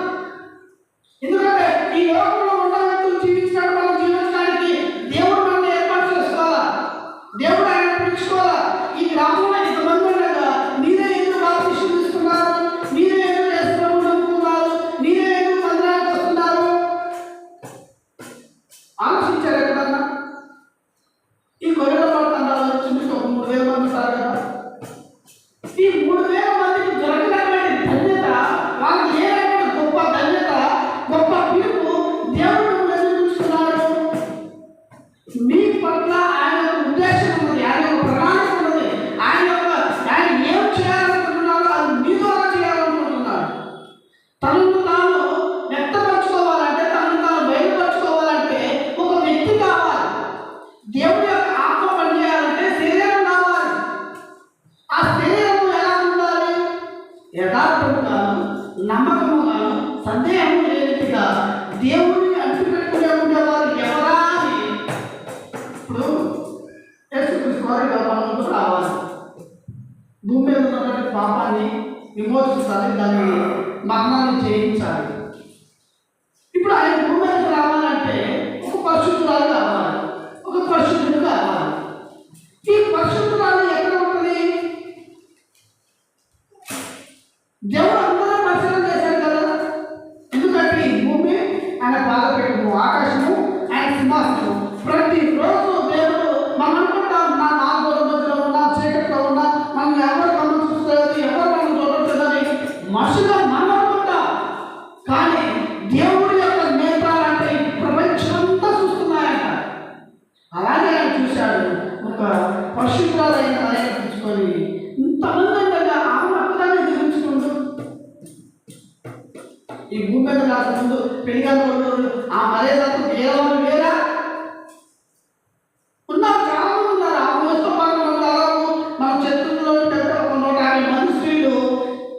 ఎందుకంటే ఈ లోకంలో ఉన్న వ్యక్తులు జీవించినట్టు మనం జీవించడానికి దేవుడు మనల్ని ఏర్పాటు చేసుకోవాలా, దేవుడు ఆయన పిలుచుకోవాలా. ఈ గ్రామంలో ఇంతమంది ఉండగా మీరే ఎందుకు బాప్తిసం తీసుకున్నారు, మీరే ఎందుకు యేసుప్రభువుని నమ్ముకున్నారు, మీరే ఎందుకు మందిరానికి వస్తున్నారు? ఆలోచించారు ఎక్కడన్నా? ఈ కొరిలో పడుతున్నారు చూసి ఒక 3,000 మంది ఉంటారు కదా. ఈ 3,000 మందికి దొరకనటువంటి ధన్యత, వాళ్ళకి ఏ రకమైన గొప్ప ధన్యత, గొప్ప పిలుపు దేవుడు నిర్ణయించుకున్నాడు. మీ పట్ల ఆయన ఉద్దేశం ఉన్నది, ఆయన యొక్క ప్రణాళిక ఉన్నది. ఆయన ఏం చేయాలనుకుంటున్నారో అది మీ ద్వారా చేయాలనుకుంటున్నారు. తనను తాను వ్యక్తపరచుకోవాలంటే, తనను తాను బయలుపరచుకోవాలంటే ఒక వ్యక్తి కావాలి. దేవుడి యొక్క ఆత్మ పనిచేయాలంటే శరీరం కావాలి. ఆ శరీరం ఎలా ఉండాలి? యథార్థముగాను, నమ్మకముగాను, సందేహం లేనిదిగా దేవుడిని అంటిపెట్టుకునే ఉండేవారు ఎవరా అని. ఇప్పుడు యేసుక్రీస్తు వారిగా మనకు రావాలి, భూమి మీద ఉన్నటువంటి పాపాన్ని విమోచించాలి, దాన్ని మరణాన్ని జయించాలి. ఇప్పుడు ఆయన భూమి మీదకి రావాలంటే ఒక పరిశుద్ధురాలు కావాలి, ఒక పరిశుద్ధుడు కావాలి. ఈ పరిశుద్ధురాలు ఎక్కడ ఉంటుంది? దేవుడు అందరూ పరిశీలన చేశారు కదా. ఎందుకంటే ఈ భూమి ఆయన బాధ పెట్టము, ఆకాశము నివాసం. ప్రతిరోజు దేవుడు మనం అనుకుంటాం, నా గోడ మధ్యలో ఉన్నా, చీకట్లో ఉన్నా, మనం ఎవరు మనం చూసుకోలేదు, ఎవరు మనం చూడట్లేదని మనుషుగా మనం అనుకుంటాం. కానీ దేవుడి యొక్క నేత్రాలంటే ఈ ప్రపంచం అంతా చూస్తున్నాయంట. అలాగే ఆయన చూశాడు. ఒక పరిశుద్ధాలైన ఆయన తీసుకొని ఇంతమంది ఉండగా ఆమె అక్కడానే జీవించుకుంటూ ఈ భూమి మీద రాకముందు పెరిగాను ఆ మర్యాదకు వేరేవాళ్ళు వేరా ఉన్నారు, చాలా మంది ఉన్నారు. ఆ మోస్తో పాటు దాదాపు మన చరిత్రలో ఒక 150 మంది స్త్రీలు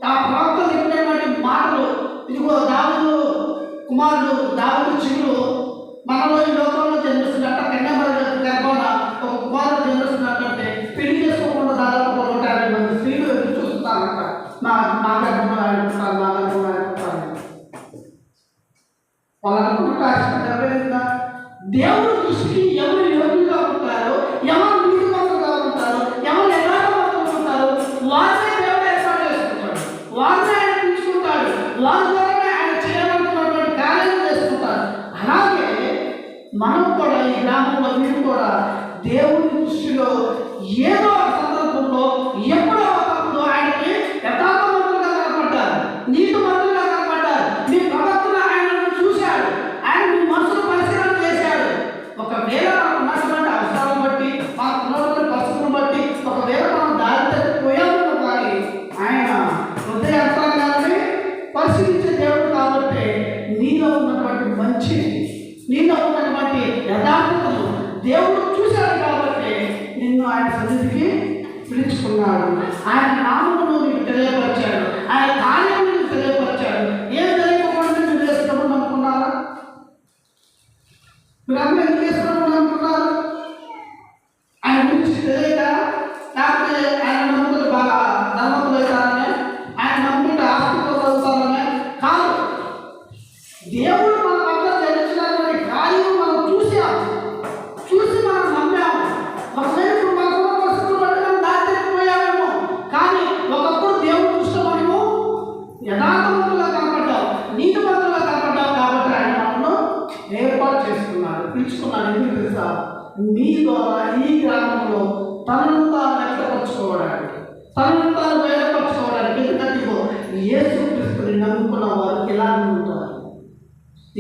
ఆ ప్రవక్తలు చెప్పినటువంటి మాటలు, ఇదిగో దావీదు కుమారుడు, దావీదు చిగురు మనలో ఈ లోకంలో జన్మిస్తున్నట్ట, కన్యామరి గర్భాన ఒక కుమారుడు జన్మిస్తున్నట్టే పెళ్లి చేసుకోకుండా దాదాపు 150 మంది స్త్రీలు ఎదురు చూస్తున్నారంట. నా గర్భంలో అనుకుంటారు, నా గర్భంలో అనుకుంటారు. వాళ్ళనుకుంటా దేవుడు దృష్టికి ఎవరు యోగ్యులుగా ఉంటారో, ఎవరు నీతిమంతులుగా ఉంటారో, ఎవరు యథార్థవంతులుగా ఉంటారో వారినే దేవుడు ఏర్పాటు చేసుకుంటాడు, వారినే ఆయన పిలుచుకుంటాడు, వారి ద్వారానే ఆయన చేయాలనుకున్నటువంటి కార్యాలు చేసుకుంటాడు. అలాగే మనం కూడా ఈ గ్రామంలో మీరు కూడా దేవుడి దృష్టిలో ఏదో ఒక సందర్భంలో ఎప్పుడో ఒకప్పుడు ఆయనకి యథార్థవంతులుగా కనపడ్డారు, నీతిమంతులుగా కనపడ్డారు. మీ ప్రవర్తన ఆయనను చూశాడు, ఆయన మీ మనసును పరిశీలన చేశాడు. ఒకవేళ మనకు ఉన్నటువంటి అవసరాలను బట్టి, మనకు ఉన్నటువంటి పరిస్థితులను బట్టి ఒకవేళ మనం దారి తప్పిపోయాము, కానీ ఆయన హృదయ అంతరంగాన్ని పరిశీలించే దేవుడు కాబట్టి నీలో ఉన్నటువంటి మంచి, నీలో ఉన్నటువంటి యథార్థతను దేవుడు చూశాడు కాబట్టి నిన్ను ఆయన సన్నిధికి పిలుచుకున్నాడు. ఆయన నామమును నీకు తెలియపరిచాడు, ఆయన కార్యము నీకు తెలియపరిచాడు. ఏం తెలియకపోతే మీరు చేస్తున్నామని అనుకున్నారా? మీరు అందరూ ఎందుకు చేస్తున్నామని అనుకున్నారు? ఆయన గురించి తెలియక, లేకపోతే ఆయన నమ్ముకుంటే బాగా ధర్మతులు అవుతారనే, ఆయన నమ్ముకుంటే ఆస్తితో అవుతారనే కాదు. దేవుడు మన పట్ల జరిగినటువంటి కార్యం మనం చూసి మనం నమ్మాము. ఒకవేళ ఇప్పుడు మనకున్న పరిస్థితులు బట్టి మనం దారి తప్పిపోయామేమో, కానీ ఒకప్పుడు దేవుడు దృష్టిలో మనము యథార్థవంతులుగా కనపడ్డావు, నీతిమంతులుగా కనపడ్డావు. కాబట్టి ఆయన మనను ఏర్పాటు చేసుకున్నాడు, పిలుచుకున్నాడు. ఎందుకు తెలుసా? మీ ద్వారా ఈ గ్రామంలో తనను తాను వ్యక్తపరచుకోవడానికి, తనను తాను బయటపరచుకోవడానికి. ఎందుకంటే యేసుక్రీస్తుని నమ్ముకున్న వారు ఇలా ఉంటారు,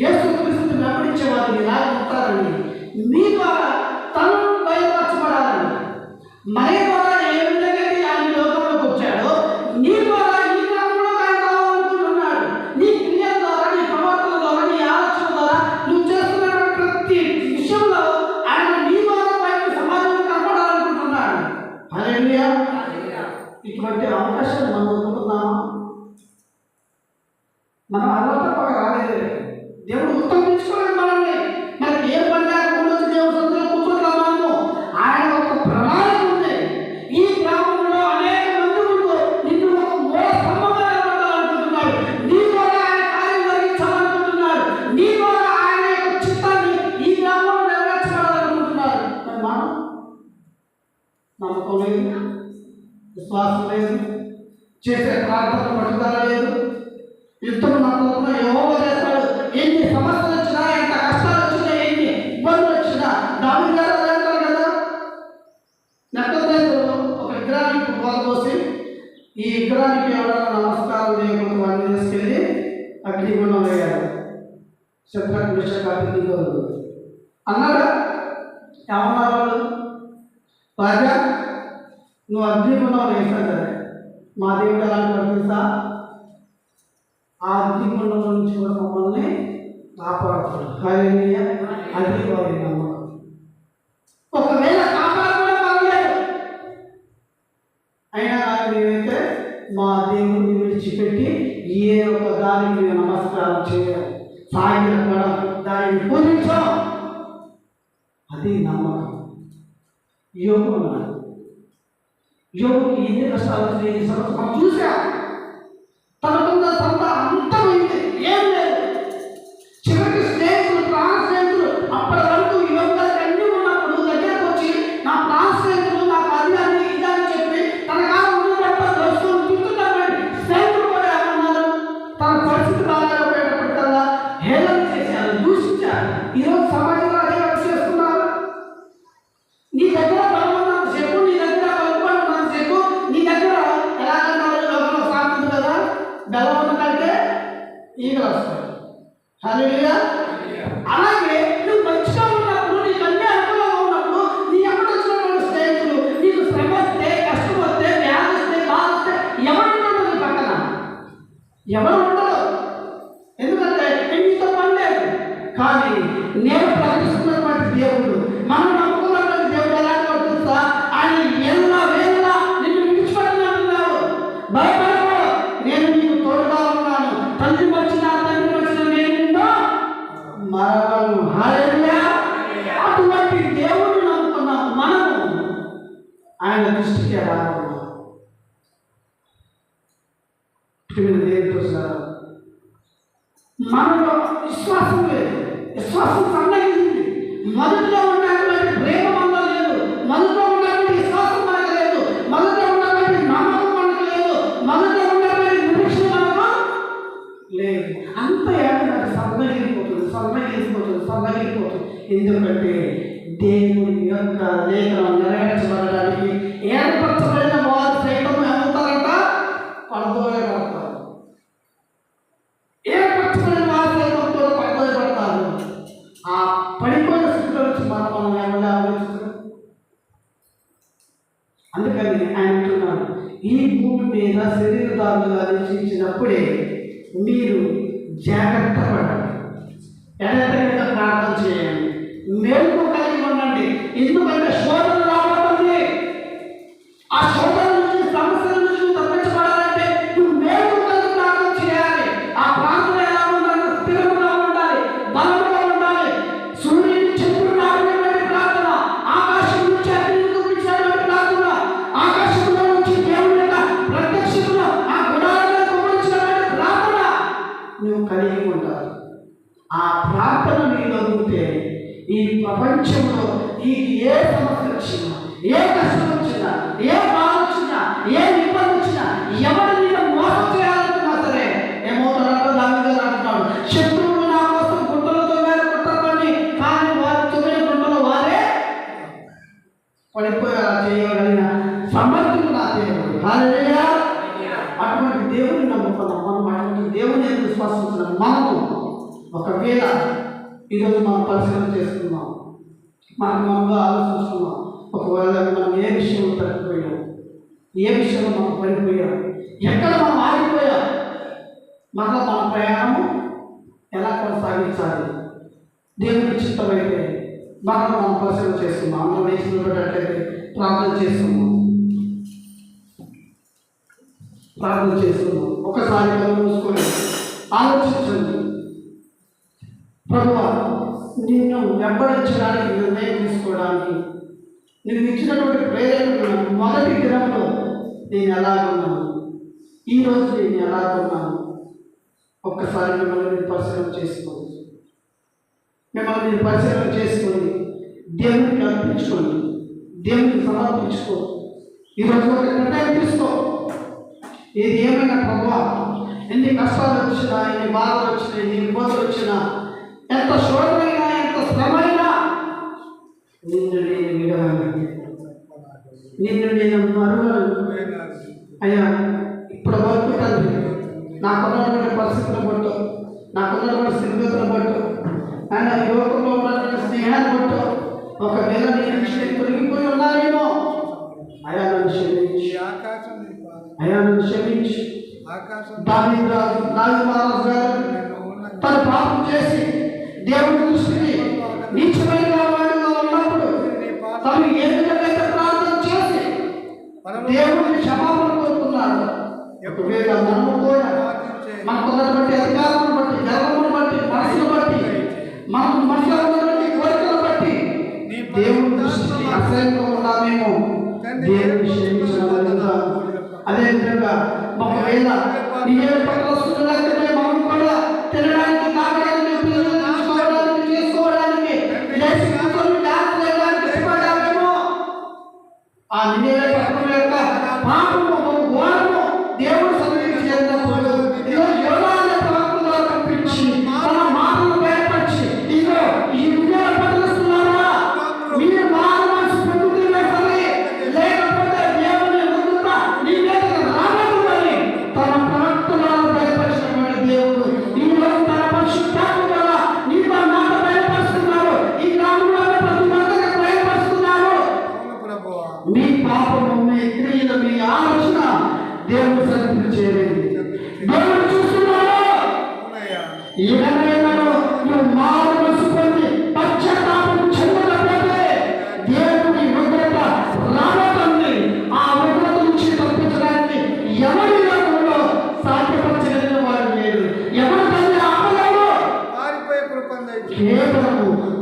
యేసుక్రీస్తుని వెంబడించే వారు ఇలా ఉంటారని మీ ద్వారా తనను బయటపరచబడాలని. మరి ద్వారా ఏ విధంగా ఆయన లోకంలోకి వచ్చాడో నీ ద్వారా ఈ గ్రామంలో ఆయన రావాలనుకుంటున్నాడు. నీ క్రియ ద్వారా, నీ ప్రవర్తన ద్వారా, నీ ఆలోచన ద్వారా, నువ్వు చేస్తున్న ప్రతి విషయంలో ఆయన నీ ద్వారా బయట సమాజంలో కనపడాలనుకుంటున్నాడు. హల్లెలూయా. ఇటువంటి అవకాశం మనం అనుకుంటున్నామా? మనం అలవాటు రాలేదు. దేవుడు ఉత్తమించుకోలేదు మనల్ని. మనకి ఏ పని లేకుండా దేవుడు సందులో కూర్చుంటాము. ఆయన ఒక ప్రణాళిక ఉంది. ఈ గ్రామంలో అనేక మంది ముందు నిన్ను ఒక మూల స్తంభంగా నిలబడాలనుకుంటున్నాడు. నీ ద్వారా ఆయన కార్యం జరిగించాలనుకుంటున్నాడు. నీ ద్వారా ఆయన యొక్క చిత్తాన్ని ఈ గ్రామంలో నెరవేర్చాలనుకుంటున్నాడు. మరి మనం నమ్మకం లేదు, విశ్వాసం లేదు, చేసే ప్రార్థన పట్టుదల లేదు. యుద్ధం నమ్మకంలో యెహోవా చేస్తాడు. ఎన్ని సమస్యలు వచ్చినా, ఎంత కష్టాలు వచ్చినా, ఎన్ని ఇబ్బందులు వచ్చినా దాని గారు అంటారు కదా, నక్కదేశంలో ఒక విగ్రహానికి పాలు పోసి ఈ విగ్రహానికి ఎవరైనా నమస్కారం చేయకుండా వాడిని తీసుకెళ్ళి అగ్నిగుండం వేయాలి. శత్రుఘ్న అగ్నిగుండం అన్నాడా? ఏమన్నారు వాళ్ళు? రాజా, నువ్వు అగ్నిగుండం వేసావు సరే, మా దేవుడు ఎలాంటి తెలుసా? ఆ అగ్నిగుండం నుంచి కూడా మమ్మల్ని కాపాడుతాడు. హల్లెలూయా. అది వారి నమ్మకం. ఒకవేళ కాపాడకుండా పర్లేదు, అయినా నాకు నేనైతే మా దేవుడిని విడిచిపెట్టి ఏ ఒక దానికి నేను నమస్కారం చేయాలి, సాగిన దానిని పూజించాం. అది నమ్మకం. యోగుకి ఎన్ని కష్టాలు మనం చూసాం. తనకున్న సంత అంతమైంది, ఏం లేదు. చివరికి స్నేహితులు, ప్రాణ స్నేహితులు, అప్పటి వరకు యోగానికి అన్ని ఉన్నప్పుడు దగ్గరకు వచ్చి నా ప్రాణ స్నేహితులు నాకు అది అని ఇది అని చెప్పి తన కాలం ఉన్నట్టు దోషం తింటున్నారని స్నేహితులు కూడా ఏమన్నారు? తన పరిస్థితి బాగా ఉపయోగపడతారా హేళన చేశారు, దూషించారు. ఈరోజు సమాజంలో అదే వచ్చి ఈగలు వస్తాయి. హల్లెలూయా. అలాగే నువ్వు మంచిగా ఉన్నప్పుడు, నీకు అన్ని అనుకూలంగా ఉన్నప్పుడు, నీ ఎక్కడ వచ్చిన స్నేహితులు నీకు శ్రమ వస్తే, కష్టం వస్తే, వ్యాధి వస్తే, బాధ వస్తే ఎవరు ఉండదు నీ పక్కన, ఎవరు ఉండదు. ఎందుకంటే నీతో పని లేదు. కానీ నేను ప్రకటిస్తున్నటువంటి దేవుడు, మనం నమ్ముకున్నటువంటి దేవుడు ఎలాంటి వాడు తెలుసా? ఆయన ఎలా వేళ నిన్ను విడిచిపెట్టినాడు. భయపడవు, నేను నీకు తోడుగా ఉన్నాను. తండ్రి వచ్చిన నేను నిన్ను మరవను. హల్లెలూయా. అటువంటి దేవుడు నమ్ముకున్నాం మనము. ఆయన దృష్టికి ఎలా ఉన్నాం? మనలో విశ్వాసం లేదు, విశ్వాసం సన్నగిలింది. మొదటిలో ఉన్నటువంటి ప్రేమ మనలో లేదు, మొదటిలో ఉన్నటువంటి విశ్వాసం మనకు లేదు, మొదటిలో ఉన్నటువంటి నమ్మకం మనకు లేదు, మొదటిలో ఉన్నటువంటి నిరీక్షణ మనకు లేదు. అంత ఏమైనా సన్నగిలిపోతుంది. ఎందుకంటే దేవుని యొక్క లేఖనం నెరవేర్చబడడానికి ఏర్పరచబడిన వారు సైతం ఏమవుతారంట? పడతారు. ఏర్పరచబడిన వారు సైతం పడతారు. ఆ పడిపోయిన స్థితిలో నుంచి మనం ఏమైనా ఆలోచిస్తున్నాం. అందుకని ఆయన అంటున్నాడు, ఈ భూమి మీద శరీరదారులుగా నివసించినప్పుడే మీరు జాగ్రత్త పడండి, ఎడతెగక ప్రార్థన చేయండి, మేలుకు కలిగి ఉండండి. ఎందుకంటే శోధన రాబోతుంది. ఆ శోధన నుంచి, సమస్యల నుంచి తప్పించబడాలంటే నువ్వు మేలుకు కలిగి ప్రార్థన చేయాలి. ఆ ప్రార్థన ఎలా ఉండాలి? స్థిరంగా ఉండాలి, బలంగా ఉండాలి. సూర్యుని చంద్రుడు నాటినటువంటి ప్రార్థన, ఆకాశం నుంచి అగ్నిని చూపించినటువంటి ప్రార్థన, ఆకాశంలో నుంచి దేవుని యొక్క ప్రత్యక్షతను ఆ గుణాలను కుమరించినటువంటి ప్రార్థన నువ్వు కలిగి ఉండాలి. ఆ ప్రార్థన నీలో ఉంటే ఈ ప్రపంచంలో నీకు ఏ సమస్య వచ్చినా, ఏ కష్టం వచ్చినా, ఏ బాధ వచ్చినా, ఏ ఇబ్బంది వచ్చినా, ఎవరు నేను మోసం చేయాలనుకున్నా సరే ఏమవుతాడంటే దానిగా అంటున్నాడు, శత్రువులు నా కోసం గుంటలతో కుట్రపడి, కానీ వారి తొమ్మిది గుంటలు వారే పడిపోయేలా చేయగలిగిన సమర్థులు నా దేవుడు. హల్లెలూయా. అటువంటి దేవుని నమ్ముకున్నాం మనం. అటువంటి దేవుని విశ్వాసించిన మనము ఒకవేళ ఈరోజు మనం పరిశీలన చేసుకున్నాం, మనగా ఆలోచిస్తున్నాం, ఒకవేళ మనం ఏ విషయంలో తగ్గిపోయాం, ఏ విషయంలో మనం పడిపోయాం, ఎక్కడ మనం ఆగిపోయాం, మరలా మన ప్రయాణము ఎలా కొనసాగించాలి, దేవుని చిత్తమైతే మరలా మనం పరిశీలన చేస్తున్నాం. మనం వేసిన పెట్టట్లయితే ప్రార్థన చేస్తున్నాం. ఒకసారి కళ్ళు మూసుకొని ఆలోచించండి. ప్రభువా, నిన్ను వెంబడించడానికి నిర్ణయం తీసుకోవడానికి నువ్వు ఇచ్చినటువంటి ప్రేరణ మొదటి దినంలో నేను ఎలాగున్నాను, ఈరోజు నేను ఎలాగున్నాను, ఒక్కసారి మిమ్మల్ని మీరు పరిశీలన చేసుకోండి. మిమ్మల్ని మీరు పరిశీలన చేసుకొని దేవునికి అర్పించుకోండి, దేవునికి సమర్పించుకో. ఈరోజు ఒక నిర్ణయం తీసుకో. ఏది ఏమైనా ప్రభువా, ఎన్ని కష్టాలు వచ్చినా, ఎన్ని బాధలు వచ్చినా, ఎన్ని ఇబ్బందులు వచ్చినా, ఎంత శోధమైనా, ఎంత శ్రమైనా నిన్ను నేను విడవను, నిన్ను నేను మరువను. అయ్యా, ఇప్పుడు వరకు తండ్రి నాకున్నటువంటి పరిస్థితులను బట్టు, నాకున్నటువంటి స్థితిగతులను బట్టు, ఆయన యువకుల్లో ఉన్నటువంటి స్నేహాన్ని బట్టు ఒకవేళ నేను తొలగిపోయి ఉన్నానేమో, అయా నన్ను క్షమించి, అయా నన్ను క్షమించి. దావీదు మహారాజు గారు తను పాపం చేసి దేవుడి దృష్టికి నీచమైన వాడిగా ఉన్నప్పుడు తను ఏ విధంగా ప్రార్థన చేసి దేవుడిని క్షమాపణ కోరుకున్నాడు. ఒకవేళ మనము కూడా మనకున్నటువంటి అధికారం బట్టి, గర్వమును బట్టి, మనసును బట్టి, మనకు మనసులో ఉన్నటువంటి కోరికలు బట్టి దేవుడి దృష్టికి అసహ్యంగా ఉన్నామేమో, దేవుడిని క్షమించగలుగుతా. అదేవిధంగా ఒకవేళ నీవే పట్ల సుఖలేకపోతే మనం కూడా తినడానికి, తాగడానికి, పిల్లలు తీసుకోవడానికి, చేసుకోవడానికి, డాన్స్ చేయడానికి ఇష్టపడామేమో. ఆ నిన్నే పట్టణం యొక్క పాపము, ఘోరము దేవుడు సన్నిధికి చేరినప్పుడు యోనాను ప్రవక్తగా పంపించి తన మాటలు బయటపరిచి, ఇదిగో ఈ విద్యను పఠిస్తున్నారా, మీరు మారు మనసు పొందుతున్నా సరే, లేకపోతే దేవుని ముందుట నీ మీద రాబోతుందని తన ప్రవక్తలను బయటపరిచినటువంటి దేవుడు ఈ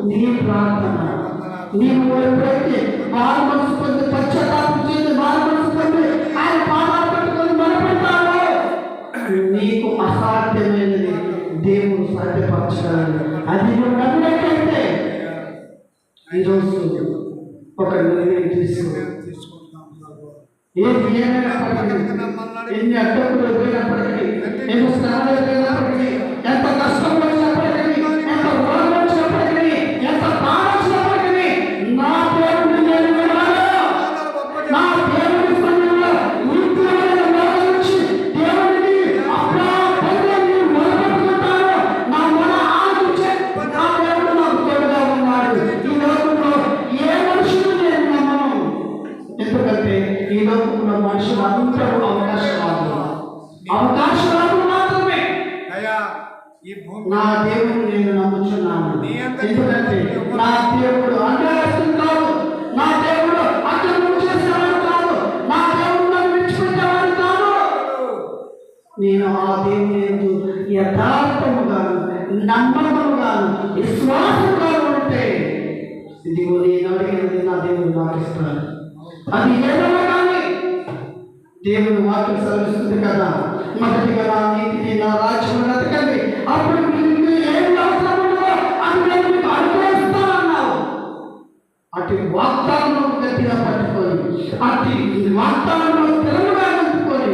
నీ ప్రార్థన. నీవు ఎప్పుడైతే మారు మనసు పొంది పశ్చాత్తాపం చెంది మారు మనసు పొంది ఆయన పాదాలు పట్టుకొని మొదలుపెడతావో నీకు అసాధ్యమైనది దేవుడు సాధ్యపరచగలడు. అది నువ్వు నమ్మినట్లయితే ఈరోజు ఒక నిర్ణయం ఏది ఏమైనప్పటికీ, ఎన్ని అడ్డంకులు ఎదురైనప్పటికీ, ఎన్ని శ్రమలు ఎదురైనప్పటికీ, ఎంత కష్టం వచ్చినప్పటికీ, ఎంత రోగం వచ్చినప్పటికీ, ఎంత బాధ వచ్చినప్పటికీ నా దేవుడిని నేను వినాలి. నా దేవుడి సమయంలో ఇంట్లోనే నుంచి దేవుడిని అప్పుడా మొదలుపెట్టుకుంటాను. నా మొన ఆలోచించే నా దేవుడు నాకు తోడుగా ఉన్నాడు. ఈ లోకంలో ఏ మనుషులు నేను నమ్మను. ఎందుకంటే ఈ లోకంలో మనుషులు అందరూ అవకాశవాదులు మాత్రమే. నా దేవుడు నేను నమ్ముచున్నాను. ఎందుకంటే నా దేవుడు అన్యాయస్తుడు కాదు. నా దేవుడు అక్రమం చేసేవాడు కాదు. నా దేవుడు నన్ను విడిచిపెట్టేవాడు కాదు. నేను ఆ దేవుని యథార్థముగాను నమ్మకముగాను విశ్వాసముగాను ఉంటే ఇదిగో నేను అడిగినది నా దేవుడు నాకు ఇస్తాడు. అది ఏదైనా కానీ దేవుని వాక్యం సెలవిస్తుంది కదా, మొదటిగా నా నీతిని నా రాజ్యం వెతకండి, అప్పుడు మీకు ఏమి అవసరం ఉండదో అది నేను మీకు అనుగ్రహిస్తానన్నావు. అటు వాగ్దానం గట్టిగా పట్టుకొని, అటు వాగ్దానంలో తెలంగా నింపుకొని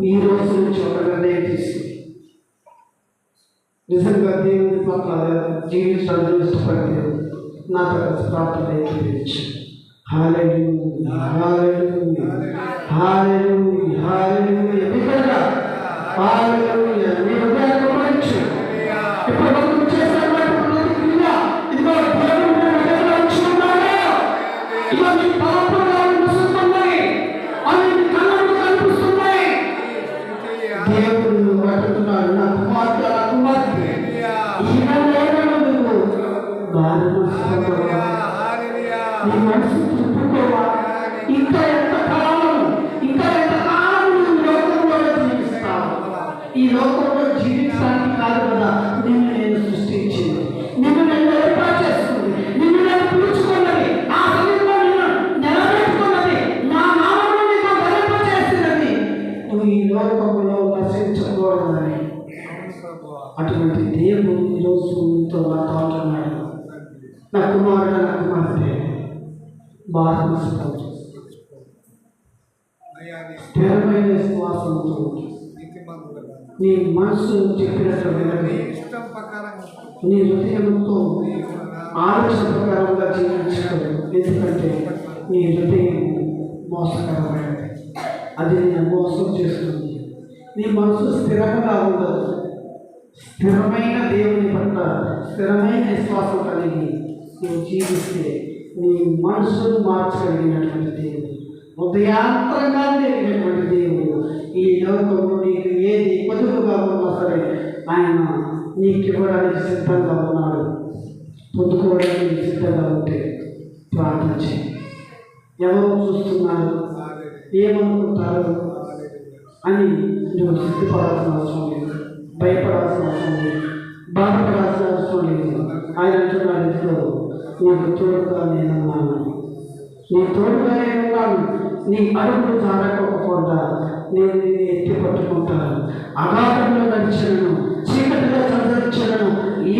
ఈ రోజు నుంచి ఒక నిర్ణయం తీసుకుని నిజంగా దేవుని పట్ల జీవించాలని ఇష్టపడితే నాతో కలిసి ప్రార్థన ఏకీభవించు. హల్లెలూయా, హల్లెలూయా, హల్లెలూయా, హల్లెలూయా. నిజంగా హల్లెలూయా. నీ హృదయాన్ని గమనించు. ఇప్పుడు మనం చేసేటువంటి ప్రతిక్రియ ఇదిగో దేవుడు హృదయంలో ఉంచి ఉన్నాడు. ఇదిగో నీ పాపంగా అనిపిస్తున్నాయి, అవి నీ కళ్ళకు కనిపిస్తున్నాయి. దేవుడు అడుగుతున్నాడు, నా కుమార్తె, నా కుమార్తె ఈ నెలలో నువ్వు నీ మనసు చెప్పుకోవా. ఇంకా ఎంతకాలం నువ్వు లోకంలో జీవిస్తావు. ఈ లోకంలో జీవించడానికి కాదు కదా నిన్ను నేను సృష్టించింది, నిన్ను నేను ఏర్పాటు చేసుకుంది, నిన్ను నేను పిలుచుకున్నది, నా శరీరంలో నిన్ను నిలబెట్టుకున్నది, నా నామమును నీకు ధరింపచేసినది. నువ్వు ఈ లోకంలో నశించకూడదని. అటువంటి దేవుడు ఈరోజు నీతో మాట్లాడుతున్నాడు. నా కుమారుడు, నా కుమార్తె బాగా స్థిరమైన విశ్వాసంతో నీ మనసు చెప్పినట్టు వినండి. నీ హృదయంతో ఆలోచన ప్రకారంగా జీవించదు. ఎందుకంటే నీ హృదయం మోసకరమైనది, అది నేను మోసం చేస్తుంది. నీ మనసు స్థిరంగా ఉండదు. స్థిరమైన దేవుని పట్ల స్థిరమైన విశ్వాసం కలిగి నువ్వు జీవిస్తే నీ మనసును మార్చగలిగినటువంటి దేవుడు, హృదయాంతరంగా జరిగినటువంటి దేవుడు ఈ లోకంలో నీకు ఏది పొదుపుగా ఉన్నా సరే ఆయన నీకు ఇవ్వడానికి సిద్ధంగా ఉన్నాడు. పొందుకోవడానికి సిద్ధంగా ఉంటే ప్రార్థన చేయి. ఎవరు చూస్తున్నారు, ఏమనుకుంటారు అని నువ్వు సిద్ధపడాల్సిన అవసరం లేదు, భయపడాల్సిన అవసరం లేదు, బాధపడాల్సిన అవసరం లేదు. ఆయన అంటున్నాడు, ఇంట్లో నీకు తోడుగా నేనున్నాను, నీ తోడుగా నేనున్నాను. నీ అడుగులు జారకపోకుండా నేను నిన్ను ఎత్తి పట్టుకుంటాను. అగాధంలో నడిచను, చీకటిలో సంచరించను,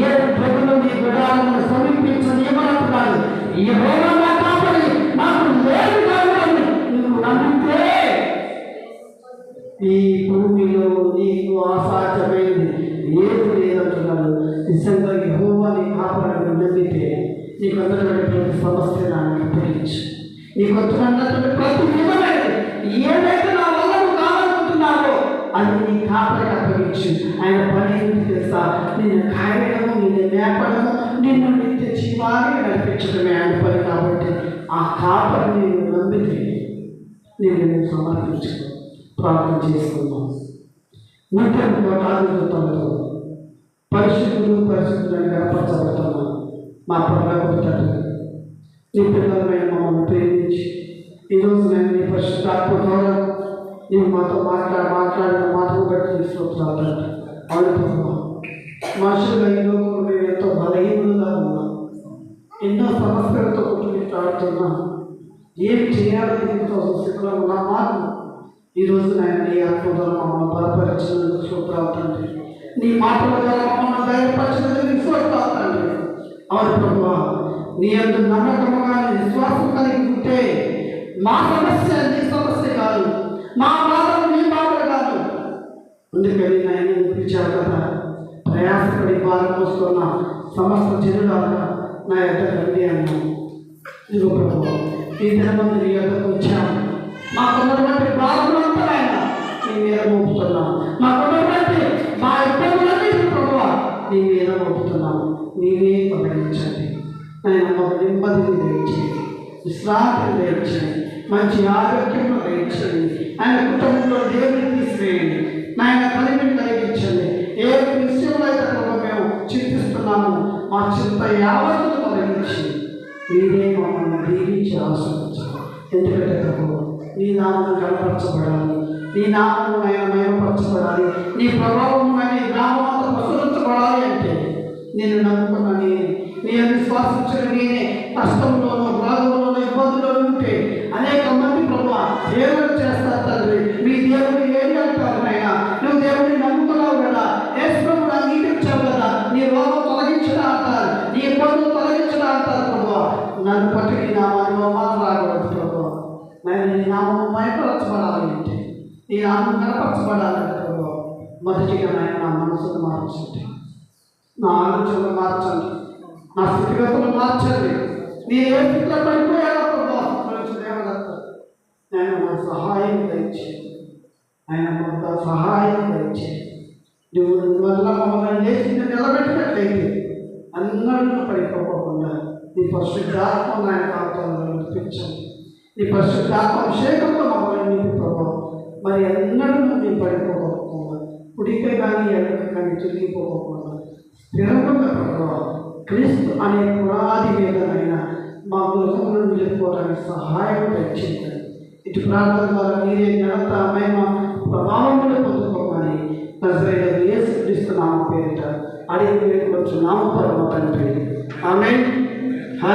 ఏ ప్రజలు నీ గుడాలను సమీపించని ఏమంటున్నాడు. ఈ రోగం నా కాపరి నాకు లేదు కాదని నువ్వు నమ్మితే ఈ భూమిలో నీకు అసాధ్యమైనది ఏది లేదంటున్నాడు. నిజంగా యెహోవా నీ కాపరిని నమ్మితే నీకు అందరికీ ప్రతి సమస్య నాకు అప్పగించు. నీకు వస్తున్నటువంటి ప్రతి నిజమైనది ఏదైతే నా వల్ల నువ్వు కావాలనుకుంటున్నావో అది నీ కాపరికి అప్పగించు. ఆయన పని ఏంటి తెలుసా? నిన్ను కాయడము, నిన్ను మేపడము, నిన్ను నిత్య జీవాన్ని నడిపించడమే ఆయన పని. కాబట్టి ఆ కాపరిని నేను నమ్మితే నేను సమర్పించుకో. ప్రార్థన చేసుకుందాం. నిత్యంలో ఆనందంతో పరిశుద్ధులు పరిశుద్ధులను గర్పరచబడుతున్నాను. మా ప్రభుత్వం నీ పిల్లలమైన మమ్మల్ని ప్రేమించి ఈరోజు నేను నీ పరిశుద్ధాత్మ ద్వారా నీవు మాతో మాట్లాడిన మాటను బట్టి తీసుకొస్తున్నాను. అవును, మనుషులుగా ఈ లోకంలో మేము ఎంతో బలహీనులుగా ఉన్నాం. ఎన్నో సమస్యలతో కొట్టుమిట్టాడుతున్నా ఏమి చేయాలో దీంతో స్థితిలో ఉన్న మాకు ఈరోజు నాయన నీ ఆత్మతో మమ్మల్ని బలపరిచినందుకు స్తోత్రాలు తండ్రి. నీ మాటల ద్వారా మమ్మల్ని ధైర్యపరిచినందుకు స్తోత్రాలు తండ్రి. అవును ప్రభువా, నీ అందు నమ్మకముగా విశ్వాసం కలిగి ఉంటే మా సమస్య నీ సమస్య కాదు, మా బాధలు నీ బాధలు కాదు. అందుకని నేను పిలిచావు కదా, ప్రయాసపడి భారం మోస్తున్న సమస్త జనులాగా నా యొక్క తండ్రి అన్నాను. ఇదిగో ప్రభువా, ఈ దినమందు నీ యొద్దకు వచ్చాము. మాకున్నటువంటి బాధలంతా ఆయన నీ మీద మోపుతున్నాము. మాకున్నటువంటి మా ఇబ్బందులన్నీ ప్రభువా నీ మీద మోపుతున్నాము. నీవే తొలగించండి ఆయన. మాకు నెమ్మదిని దయచేయండి, విశ్రాంతిని దయచేయండి, మంచి ఆరోగ్యంలో దయచేయండి. ఆయన కుటుంబంలో దేవుని తీసివేయండి, నాయన కలిమిని కలిగించండి. ఏ విషయంలో అయితే ప్రభు మేము చింతిస్తున్నాము మా చింత యావత్తు తొలగించి మీరే మమ్మల్ని దీవించి ఆశ్రయించాలి. ఎందుకంటే ప్రభు నీ నామం కనపరచబడాలి, నీ నామం ఆయన మయమపరచబడాలి, నీ ప్రభావం నీ గ్రామం అంతా ప్రచురించబడాలి అంటే నేను నమ్ముకున్న నీ విశ్వాసించిన నేనే కష్టంలోనూ బాధలోనూ ఇబ్బందుల్లోనూ ఉంటే అనేక మంది ప్రభు దేవుడు చేస్తారు తండ్రి. మీ దేవుడు ఏమి అంటారు నాయన? నువ్వు దేవుడిని నమ్ముకున్నావు కదా, యేసు ప్రభువుని అంగీకరించావు కదా, నీ రోగం తొలగించడా అంటారు, నీ ఇబ్బందులు తొలగించడా అంటారు ప్రభు. నన్ను పట్టి నీ నామాన్ని మాత్రం రాకూడదు ప్రభు. నేను నీ నామం మయపరచబడాలి అంటే, నీ నామం కనపరచబడాలంటే ప్రభు మొదటిగా నాయన నా మనసును మార్చండి, నా ఆలోచనలు మార్చండి, నా స్థితిగతులు మార్చండి. నేను ఏ స్థితిలో పడిపోయాలో నేను నా సహాయం దయచేయండి, ఆయన కొంత సహాయం దయచేయండి. నువ్వు వల్ల మమ్మల్ని లేచి నిలబెట్టినట్లయితే అందరూ పడిపోకుండా నీ పరిశుద్ధాత్మ ఆయన కాపుతాలను నడిపించండి. నీ పరిశుద్ధాత్మ అభిషేకంతో మమ్మల్ని నీకు ప్రభావం మరి అందరూ నీ పడిపోకుండా కుడిపై కానీ ఎడక కానీ తిరిగిపోకుండా స్థిరంగా ప్రభావం క్రీస్తు అనే పునాది మీదనైనా మా గృహంలో నిలిపోవడానికి సహాయం తెచ్చింది. ఇటు ప్రార్థన ద్వారా మీరే ఘనత మహిమ ప్రభావంలో పొందుకోమని నజరేయుడైన యేసు క్రీస్తు నామం పేరిట అడిగి వేడుకొచ్చున్నాము పరమ తండ్రి. ఆమేన్.